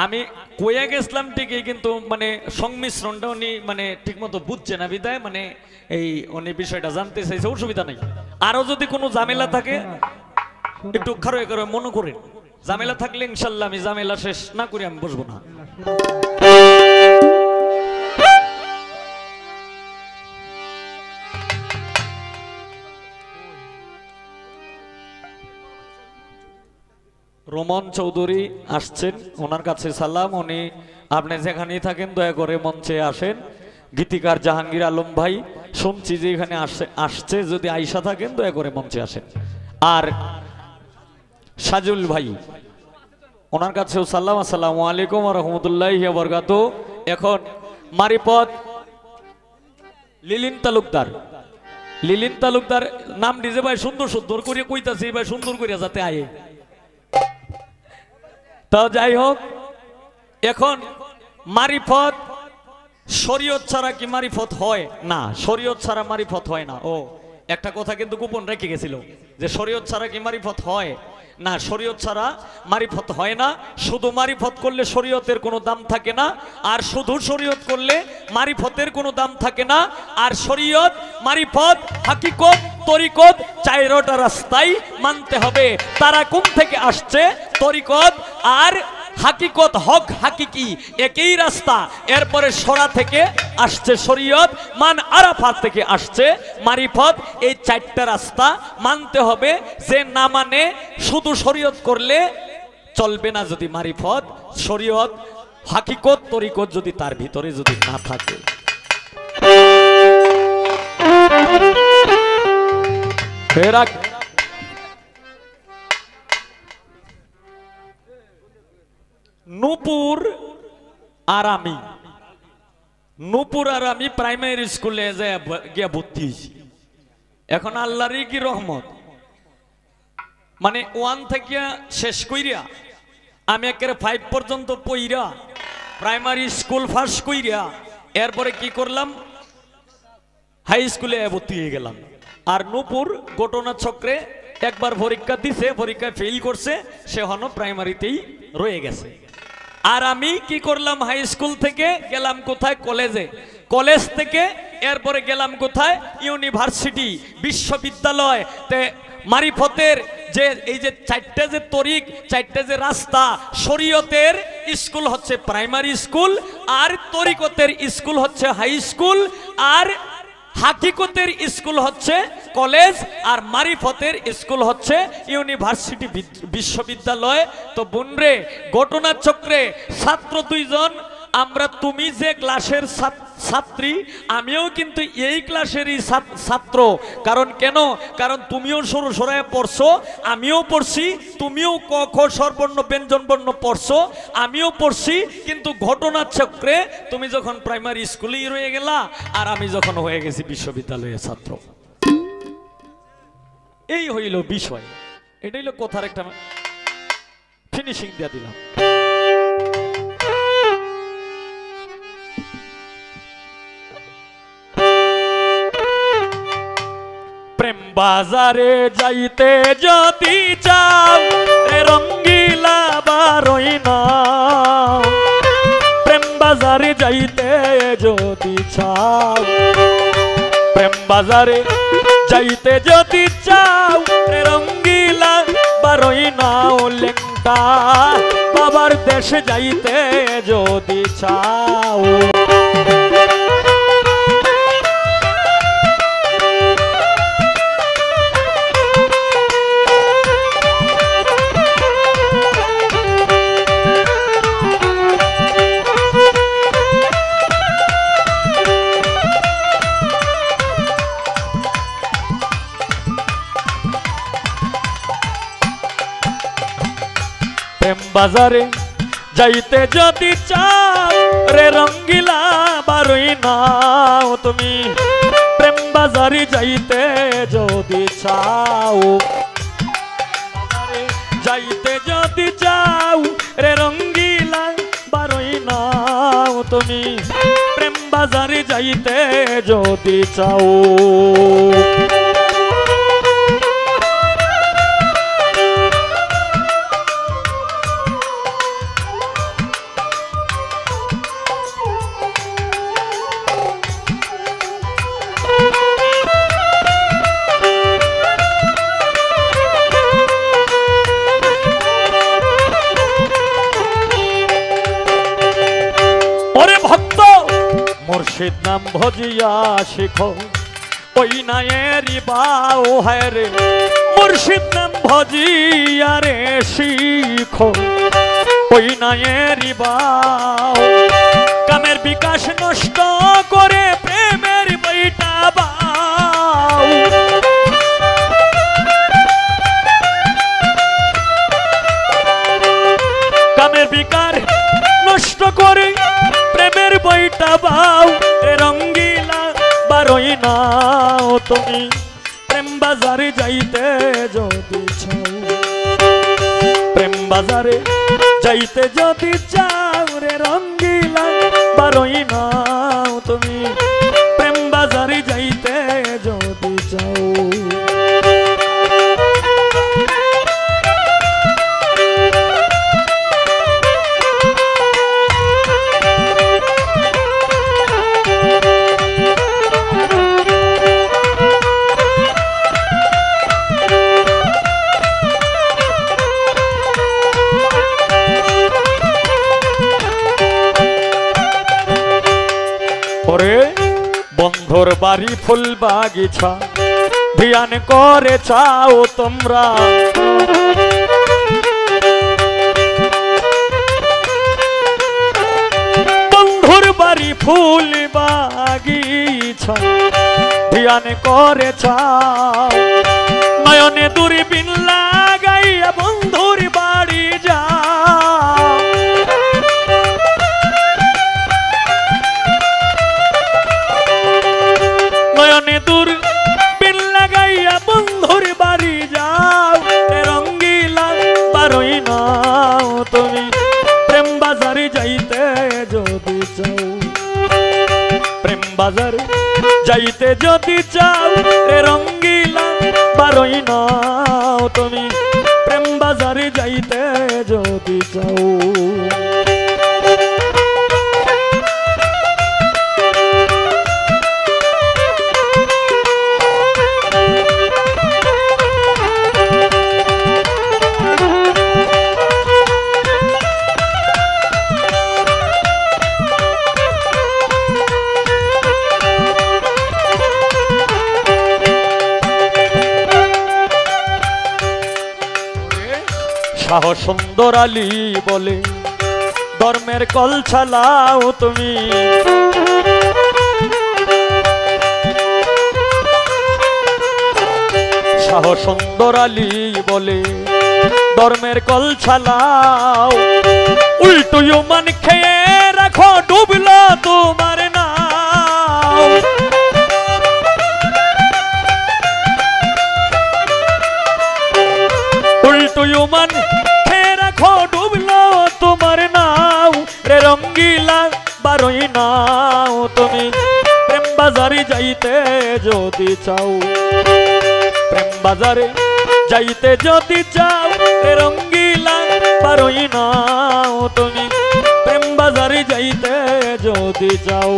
আমি কইয়া গেছিলাম ঠিকই, কিন্তু মানে সংমিশ্রণটা উনি মানে ঠিক মতো বুঝছে না বিদায়, মানে এই উনি বিষয়টা জানতে চাইছে, অসুবিধা নেই। আরো যদি কোনো ঝামেলা থাকে একটু খারো করে মনে করেন, ঝামেলা থাকলে ইনশাল্লাহ আমি ঝামেলা শেষ না করে আমি বসবো না। রোমন চৌধুরী আসছেন, ওনার কাছে সালাম। উনি আপনি যেখানেই থাকেন দয়া করে মঞ্চে আসেন। গীতিকার জাহাঙ্গীর আলম ভাই শুনছি যে এখানে আসছে, যদি আইসা থাকেন দয়া করে মঞ্চে আসেন। আর সাজুল ভাই, ওনার কাছেও সালাম। আসসালামু আলাইকুম ওয়া রাহমাতুল্লাহি ওয়া বারাকাতুহু। এখন মারিফত লিলিন তালুকদার নাম দিছে ভাই, সুন্দর সুন্দর করে কইতাছি ভাই, সুন্দর করে যাতে আয়ে। তো যাই হোক, এখন মারিফত শরীয়ত ছাড়া কি মারিফত হয়? না, শরীয়ত ছাড়া মারিফত হয় না। ও একটা কথা কিন্তু গোপন রেখে গেছিল যে শরীয়ত ছাড়া কি মারিফত হয়? না, শরীয়ত ছাড়া মারিফত হয় না। শুধু মারিফত করলে শরীয়তের কোনো দাম থাকে না, আর শুধু শরীয়ত করলে মারিফতের কোনো দাম থাকে না। আর শরীয়ত, মারিফত, হাকিকত, তরিকত 4টা রাস্তাই মানতে হবে। তারা কোন থেকে আসছে? তরিকত আর হাকিকত, হক হাকিকি একই রাস্তা। এরপরে সরা থেকে আসছে শরীয়ত, মান আরাফাত থেকে আসছে মারিফত। এই 4টা রাস্তা মানতে হবে। যে না মানে শুধু শরীয়ত করলে চলবে না, যদি মারিফত, শরীয়ত, হাকিকত, তরিকত যদি তার ভিতরে যদি না থাকে। নূপুর আর আমি প্রাইমারি স্কুলে গিয়া ভর্তি হয়েছি। এখন আল্লাহরই কি রহমত, মানে 1 থেকে শেষ কইরা আমি একেবারে 5 পর্যন্ত পইরা প্রাইমারি স্কুল ফার্স্ট কইরা এরপরে কি করলাম, হাই স্কুলে ভর্তি হয়ে গেলাম। আর নূপুর ঘটনা চক্রে একবার পরীক্ষা দিছে, পরীক্ষায় ফেল করছে, সে হনো প্রাইমারিতেই রয়ে গেছে। আর আমি কি করলাম, হাই স্কুল থেকে গেলাম কোথায়? কলেজে। কলেজ থেকে এরপরে গেলাম কোথায়? ইউনিভার্সিটি, বিশ্ববিদ্যালয়। তে মারিফতের যে এই যে 4টা যে তরিক, 4টা যে রাস্তা, শরীয়তের স্কুল হচ্ছে প্রাইমারি স্কুল, আর তরিকতের স্কুল হচ্ছে হাই স্কুল, আর হাকিকতের স্কুল হচ্ছে কলেজ, আর মারিফতের স্কুল হচ্ছে ইউনিভার্সিটি, বিশ্ববিদ্যালয়। তো বোনরে, ঘটনার চক্রে ছাত্র 2 জন আমরা, তুমি যে ক্লাসের ছাত্রী, আমিও কিন্তু এই ক্লাসেরই ছাত্র। কারণ কেন? কারণ তুমিও সরু সরায় পড়ছো, আমিও পড়ছি। তুমিও ক খ স্বরবর্ণ ব্যঞ্জন বর্ণ পড়ছো, আমিও পড়ছি। কিন্তু ঘটনার চক্রে তুমি যখন প্রাইমারি স্কুলেই রয়ে গেলা, আর আমি যখন হয়ে গেছি বিশ্ববিদ্যালয়ের ছাত্র। এই হইল বিষয়। এটা হইল কথার একটা ফিনিশিং দিয়া দিলাম। প্রেম বাজারে যাইতে যদি চাও, রঙ্গিলা বারই না। প্রেম বাজারে যাইতে যদি চাও, প্রেম বাজারে যাইতে যদি চাও রে রঙ্গিলা বারোই নাও লেংটা বাবার দেশে যাইতে যদি চাও প্রেম বাজারে যাইতে যদি চাও রে রঙ্গিলা বারোই নাও তুমি প্রেম বাজারে যাইতে যদি চাও যাইতে যদি চাও রে রঙ্গিলা বারোই নাও তুমি প্রেম বাজারে যাইতে যদি চাও মুর্শিদ নাম ভজিয়া শিখো ওই নায়েরি বাও হায় রে মুর্শিদ নাম ভজিয়া রে শিখো ওই নায়েরি বাও কামের বিকাশ নষ্ট করে প্রেমের বইটা বাও কামের বিকার নষ্ট করে প্রেমের বইটা বাও রে রঙ্গিলা বারোই নাও তুমি প্রেম বাজারে যাইতে যদি চাও প্রেম বাজারে যাইতে যদি চাও রে রঙ্গিলা বারোই নাও তুমি প্রেম বাজারে যাইতে যদি চাও বন্ধুর বাড়ি ফুল বাগিছা ধ্যান করে চাও তোমরা বন্ধুর বাড়ি ফুল বাগিছা ধ্যান করে চাও নয়নে দূরবীন লাগাইয়া বন্ধুর বাড়ি যাও নয়নে দূরবীন লাগাইয়া বন্ধুর বাড়ি যাও রঙ্গিলা বারোই নাও তুমি প্রেম বাজারে যাইতে যদি চাও প্রেম বাজারে যাইতে যদি চাও রঙ্গিলা বারোই নাও তুমি প্রেম বাজারে যাইতে যদি চাও শাহ সুন্দর আলী বলে ধর্মের কল চালাও তুমি শাহ সুন্দর আলী বলে ধর্মের কল চালাও উল্টো মান খেয়ে রাখো ডুবলো তোমার নাও উল্টো মান ডুবলো তোমার নাও রে রঙ্গিলা বারোই নাও তুমি প্রেম বাজারে যাইতে যদি চাও প্রেম বাজারে যাইতে যদি চাও রে রঙ্গিলা বারোই নাও তুমি প্রেম বাজারে যাইতে যদি চাও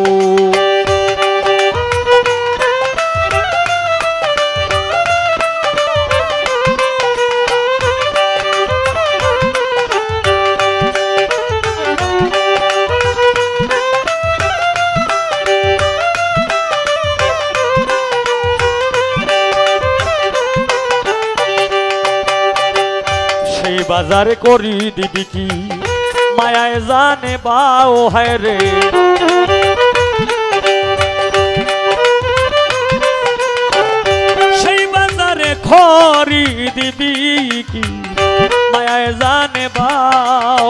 বাজারে করি দিবি কি মায়ায় জানে বাও হায় রে সেই বাজারে খরি দিবি কি মায়ায় জানে বাও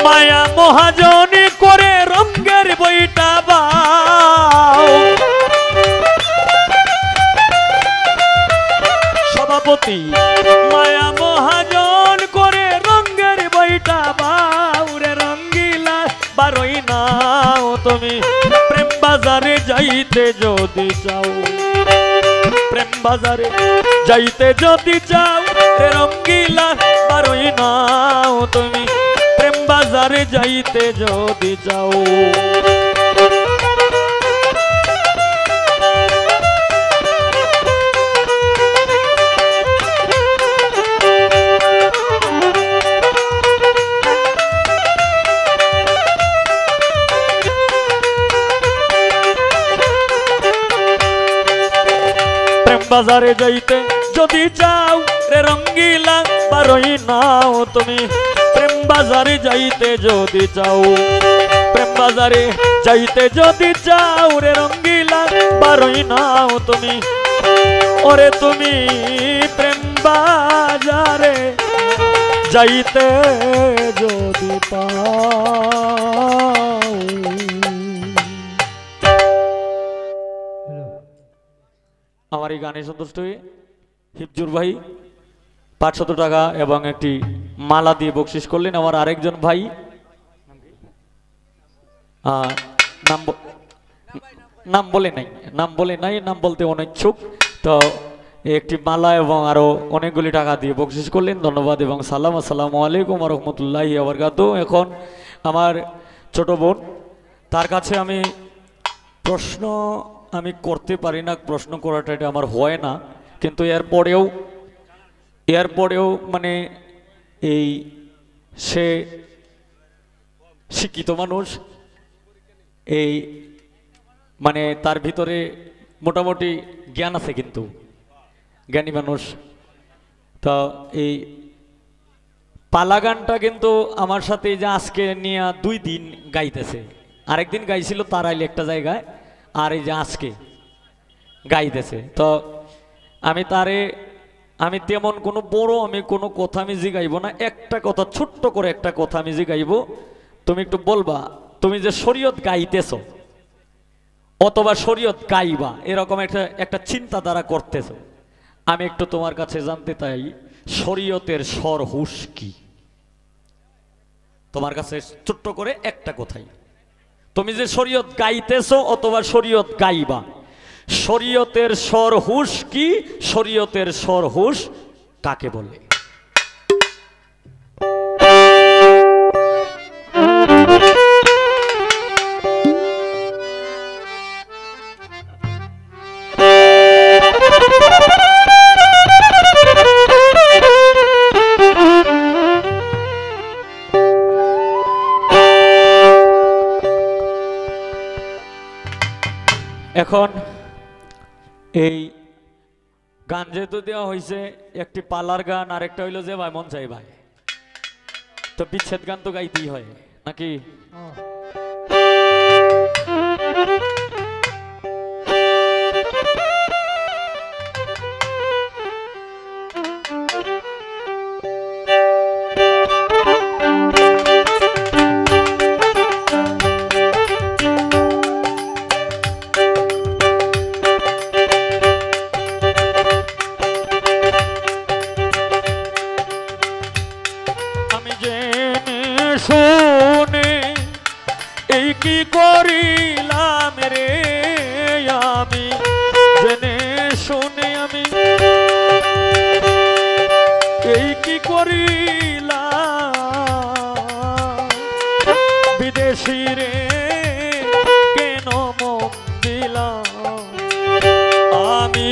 মায়া মহাজনী করে রঙ্গের বইটা বাও সভাপতি মায়া মহাজন করে রঙ্গের বইটা বাউরে রঙ্গিলা বারোই নাও তুমি প্রেম বাজারে যাইতে যদি চাও প্রেম বাজারে যাইতে যদি চাও রঙ্গিলা বারোই নাও তুমি প্রেম বাজারে যাইতে যদি চাও বাজারে যাইতে যদি চাও রে রঙ্গিলা বারোই নাও তুমি প্রেম বাজারে যাইতে যদি চাও প্রেম বাজারে যাইতে যদি চাও রে রঙ্গিলা বারোই নাও তুমি ওরে তুমি প্রেম বাজারে যাইতে যদি পাও আমার এই গানে সন্তুষ্ট হয়ে হিফজুর ভাই 500 টাকা এবং একটি মালা দিয়ে বকশিশ করলেন। আমার আরেকজন ভাই নাম বলে নাই নাম বলতে অনিচ্ছুক, তো একটি মালা এবং আরো অনেকগুলি টাকা দিয়ে বকশিশ করলেন। ধন্যবাদ এবং সালাম। আসসালামু আলাইকুম ওয়া রাহমাতুল্লাহি ওয়া বারাকাতুহু। এখন আমার ছোট বোন, তার কাছে আমি প্রশ্ন আমি করতে পারি না, প্রশ্ন করাটা এটা আমার হয় না, কিন্তু এরপরেও মানে এই সে শিক্ষিত মানুষ, এই মানে তার ভিতরে মোটামুটি জ্ঞান আছে, কিন্তু জ্ঞানী মানুষ। তো এই পালা গানটা কিন্তু আমার সাথে যে আজকে নিয়ে 2 দিন গাইতেছে, আরেকদিন গাইছিল তার আইলে একটা জায়গায়, আর এই যে আজকে গাইতেছে। তো আমি তেমন কোনো বড় আমি কোনো কথা আমি জিগাইব না, একটা কথা ছোট্ট করে একটা কথা আমি জিগাইব। তুমি একটু বলবা তুমি যে শরীয়ত গাইতেছ অথবা শরীয়ত গাইবা, এরকম একটা চিন্তাধারা করতেছ। আমি একটু তোমার কাছে জানতে চাই শরীয়তের স্বর হুশ কি? তোমার কাছে ছোট্ট করে একটা কথাই, তুমি যে শরীয়ত গাইতেছ অথবা শরীয়ত গাইবা, শরীয়তের স্বর হুশ কি? শরীয়তের স্বর হুশ কাকে বলে? এখন এই গান যেহেতু দেওয়া হয়েছে, একটি পালার গান আর একটা হইলো যে ভাই মন চাই ভাই, তো বিচ্ছেদ গান তো গাইতেই হয় নাকি? শুনে এই কি করিলাম রে, আমি জেনে শুনে আমি এই কি করিলাম, বিদেশি রে কেন মন দিলাম, আমি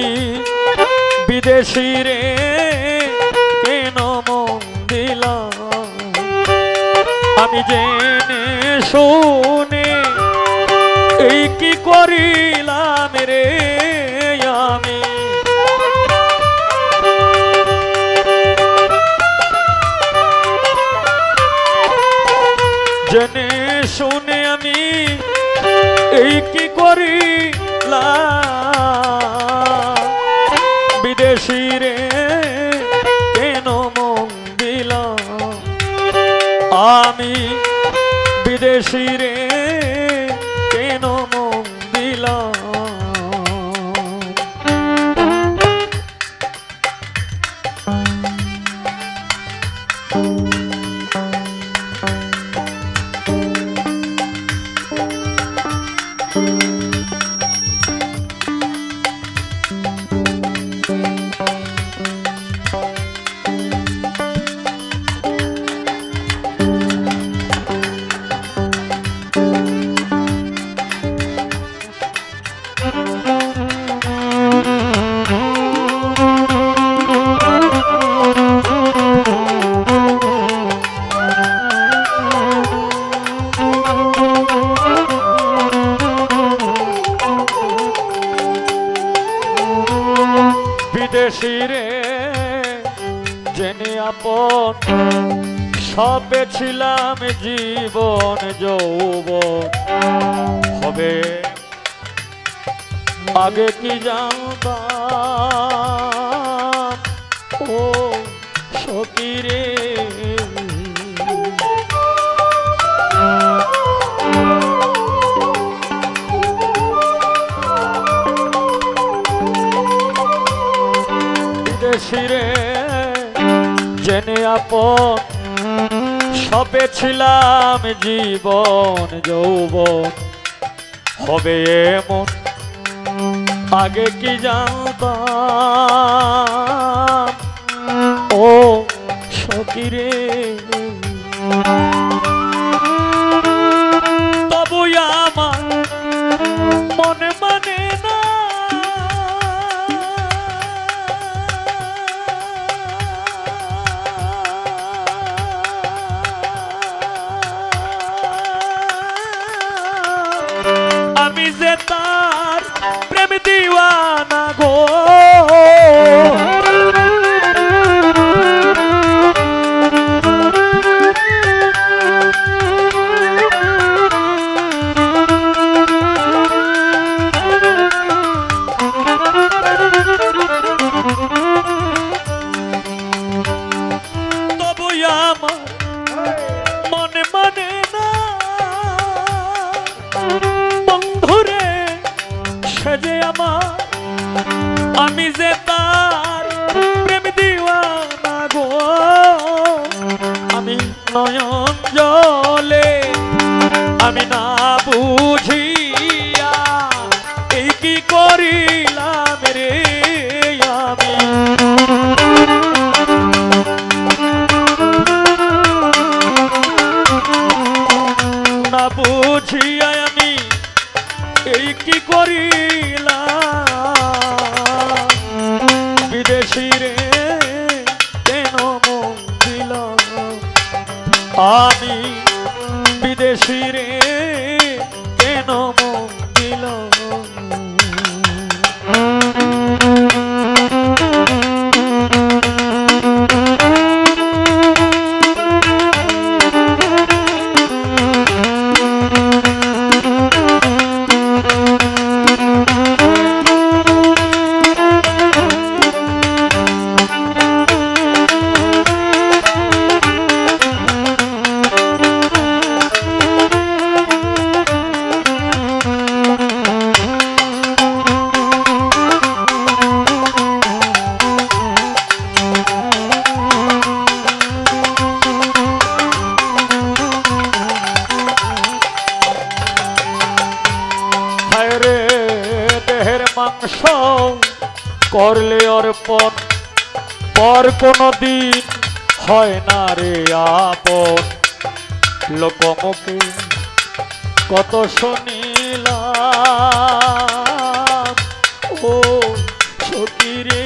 বিদেশি রে কেন মন দিলাম, আমি জেনে শুনে এই কি করিলাম রে, আমি এই কি করিলাম বিদেশি রে কেন মন দিলাম আমি বিদেশি রে কেন মন দিলাম বিদেশি রে জেনে আপন সবে ছিলাম জীবন যৌবন হবে আগে কি জানতাম ও সখী রে বিদেশিরে জেনে আপন সবে ছিলাম জীবন যৌবন হবে এমন আগে কি জানতাম ও সখী রে তবু আমার মনে মানে না আমি যে তার প্রেম দিওয়ানা গো তবু আমার মনে মানে না বন্ধুরে সেজে আমার আমি যে তার প্রেম দিওয়ানা গো আমি নয়ন জলে আমি না বুঝিয়া এই কি করিলাম রে আমি না বুঝিয়া আমি এই কি করিলাম বিদেশি রে কেন মন দিলাম আমি বিদেশি রে কেন মন দিলাম মাংস করলে অর্পণ পর কোনো দিন হয় না রে আপন লোকমুখে কত শুনিলাম ও সখী রে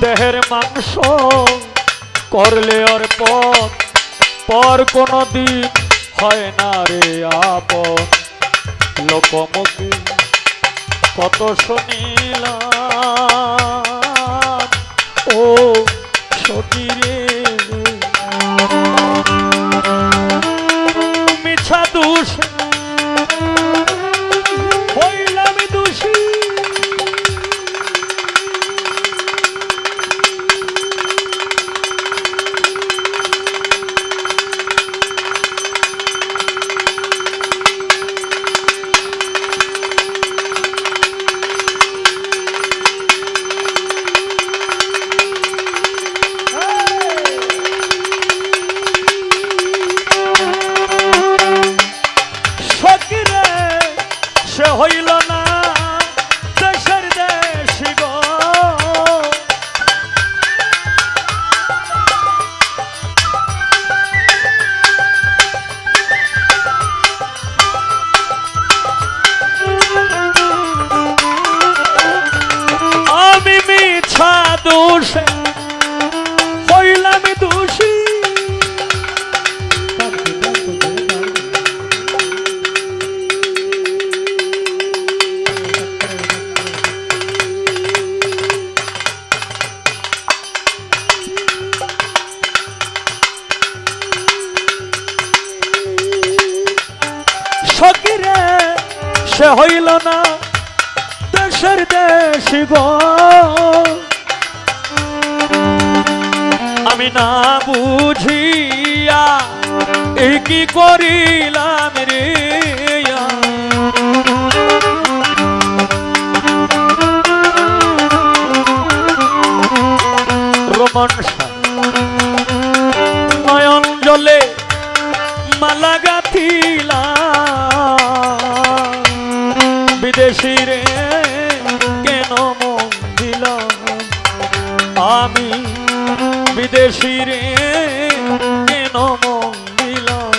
দেহের মাংস করলে ওর পর কোনো দিন হয় না রে আপন। লোকমুখে কত শুনিলাম ও সখী রে, মিছা দোষ হইলাম দোষী। সে হইল না দেশের দেশি গো, আমি মিছা দোষে হইলাম দোষী। সখীরে সে হইল না দেশের দেশি গো, আমি না বুঝিয়া এই কি করিলাম রে। রোমন নয়ন জলে মালা গাথিলাম, বিদেশি রে কেন মন দিলাম আমি, বিদেশি রে কেন মন দিলাম।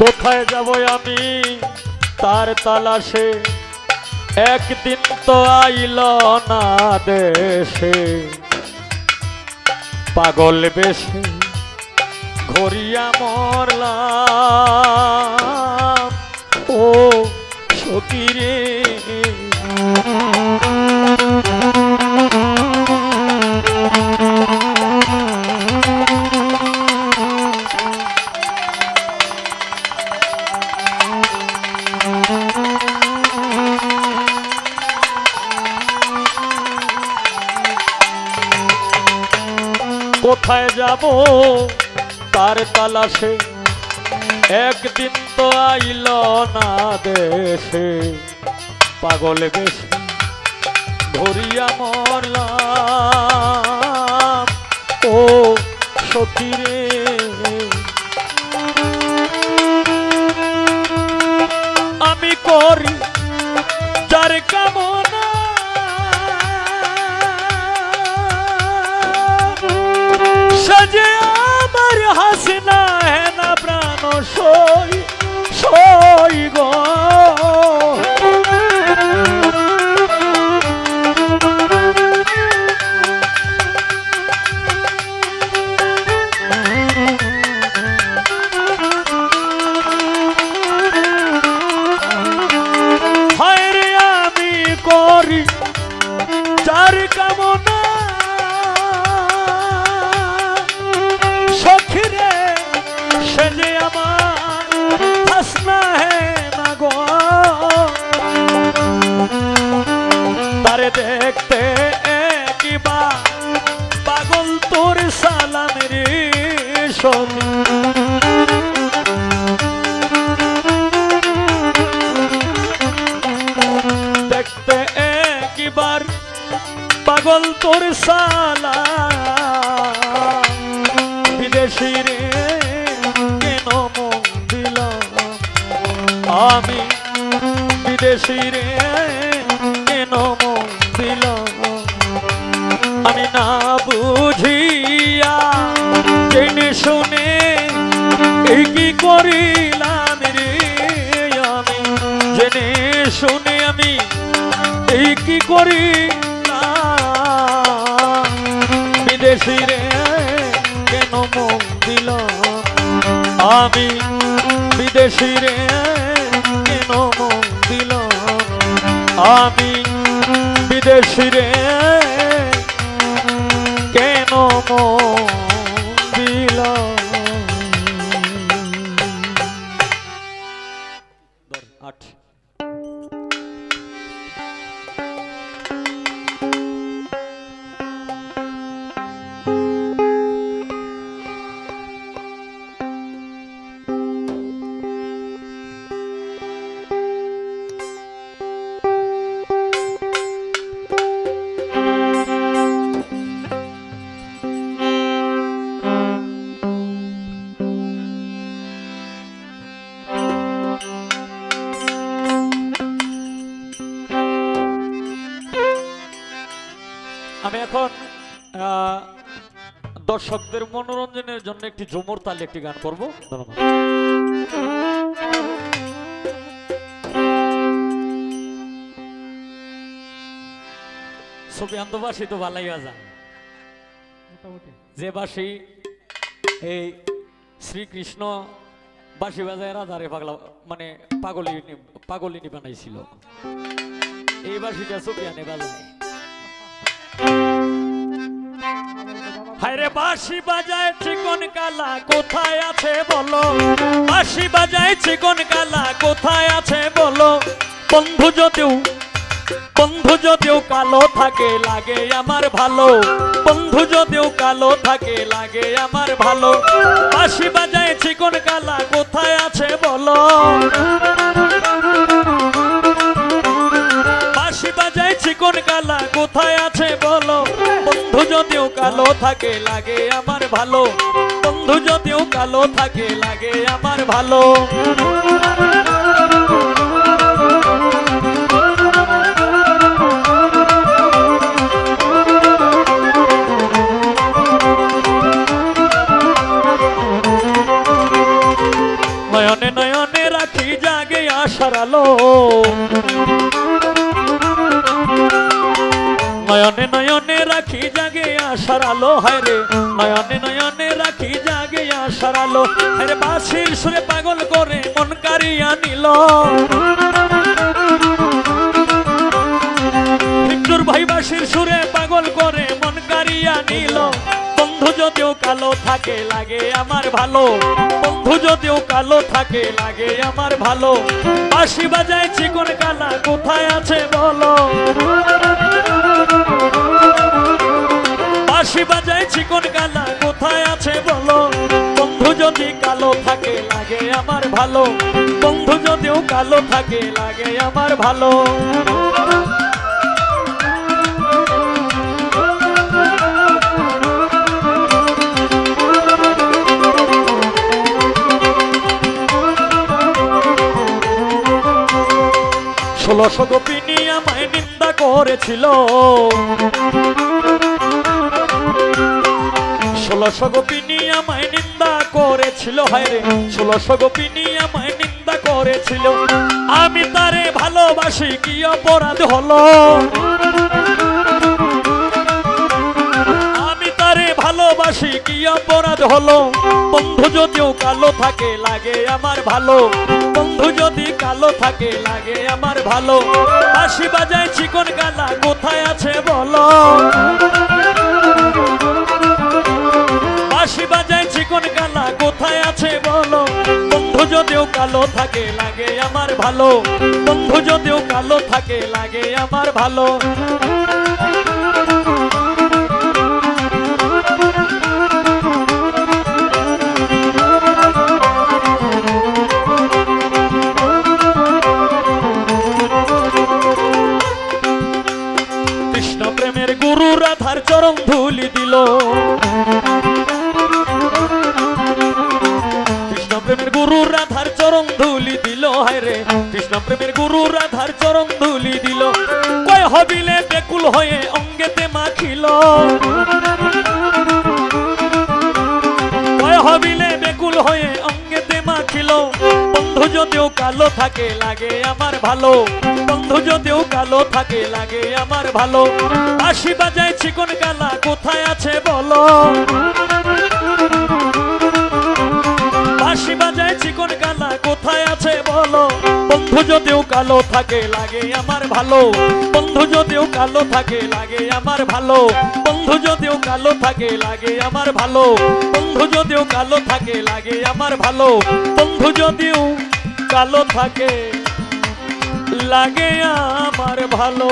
কোথায় যাব আমি তার তালাশে, একদিন তো আইল না দেশে। পাগল বেশে ঘুরিয়া মরলাম ও সখী রে, কোথায় যাব তার তালাশে, একদিন তো আইল না দেশে। পাগল বেশে ধরিয়া মরলাম ও সখী রে, আমি করি যার কামনা সে আমার হাসনা হে না প্রাণ সই সই গো। দেখতে একবার পাগল তোর সালামের সখী দেখতে একবার পাগল তোর সালাম বিদেশি রে কেন মন দিল আমি বিদেশি রে কেন মন দিল আমি না বুঝিয়া জেনে শুনে এই কি করিলাম রে আমি জেনে শুনে আমি এই কি করিলাম বিদেশি রে কেন মন দিল আমি বিদেশি রে কেন মন দিল আমি বিদেশি রে কেন মন দিল আট আমি এখন দর্শকদের মনোরঞ্জনের জন্য একটি ঝুমুর তালে একটি গান করবো। ধন্যবাদ। সুফিয়ান তো বাসি তো ভালাই বাজা যে বাসি এই শ্রীকৃষ্ণ বাসি বাজায় রাধারে পাগলা মানে পাগলিনী বানাইছিল এই বাসিটা সুফিয়ানে বাজায়। হায়রে বাঁশি বাজায় চিকন কালা কোথায় আছে বলো বাঁশি বাজায় চিকন কালা কোথায় আছে বলো বন্ধু যদিও কালো থাকে লাগে আমার ভালো বন্ধু যদিও কালো থাকে লাগে আমার ভালো বাঁশি বাজায় চিকন কালা কোথায় আছে বলো বাঁশি বাজায় চিকন কালা কোথায় আছে বলো বন্ধু যদিও কালো থাকে লাগে আমার ভালো বন্ধু যদিও কালো থাকে লাগে আমার ভালো নয়নে নয়নে রাখি জাগে আশার আলো নয়নে নয়নে রাখি জাগে আশার আলো হায় রে নয়নে নয়নে রাখি জাগে আশার আলো হায় রে বাঁশির সুরে পাগল করে মন কারিয়া নিল ভিক্টর ভাই বাঁশির সুরে পাগল করে মন কারিয়া নিল বন্ধু যদিও কালো থাকে লাগে আমার ভালো বন্ধু যদিও কালো থাকে লাগে আমার ভালো বাঁশি বাজায় চিকন কালা কোথায় আছে বলো বাঁশি বাজায় চিকন কালা কোথায় আছে বলো বন্ধু যদি কালো থাকে লাগে আমার ভালো বন্ধু যদিও কালো থাকে লাগে আমার ভালো ষোলশো গোপিনী আমায় নিন্দা করেছিল ষোলশো গোপিনী আমায় নিন্দা করেছিল হায়রে ষোলশো গোপিনী আমায় নিন্দা করেছিল আমি তারে ভালোবাসি কি অপরাধ হলো আমি তারে ভালোবাসি কি অপরাধ হলো বন্ধু যদিও কালো থাকে লাগে আমার ভালো বন্ধু যদি কালো থাকে লাগে আমার ভালো বাঁশি বাজায় চিকন কালা কোথায় আছে বলো বাঁশি বাজায় চিকন কালা কোথায় আছে বলো বন্ধু যদিও কালো থাকে লাগে আমার ভালো, বন্ধু যদিও কালো থাকে লাগে আমার ভালো। কৃষ্ণ প্রেমের গুরু রাধার চরণ ধুলি দিল, কৃষ্ণ প্রেমের গুরু রাধার চরণ ধুলি দিল, হায় রে কৃষ্ণ প্রেমের গুরু রাধার চরণ ধুলি দিল। কয় হবিলে বেকুল হয়ে অঙ্গেতে মাখিল, কয় হবিলে বেকুল হয়ে অঙ্গেতে মাখিল। বন্ধু যদিও কালো থাকে লাগে আমার ভালো, বন্ধু যদিও কালো থাকে লাগে আমার ভালো। বাঁশি বাজায় চিকন কালা কোথায় আছে বলো, বাঁশি বাজায় চিকন কালা কোথায় আছে বলো। বন্ধু যদিও কালো থাকে লাগে আমার ভালো, বন্ধু যদিও কালো থাকে লাগে আমার ভালো, বন্ধু যদিও কালো থাকে লাগে আমার ভালো, বন্ধু যদিও কালো থাকে লাগে আমার ভালো, বন্ধু যদিও কালো থাকে লাগে আমার ভালো।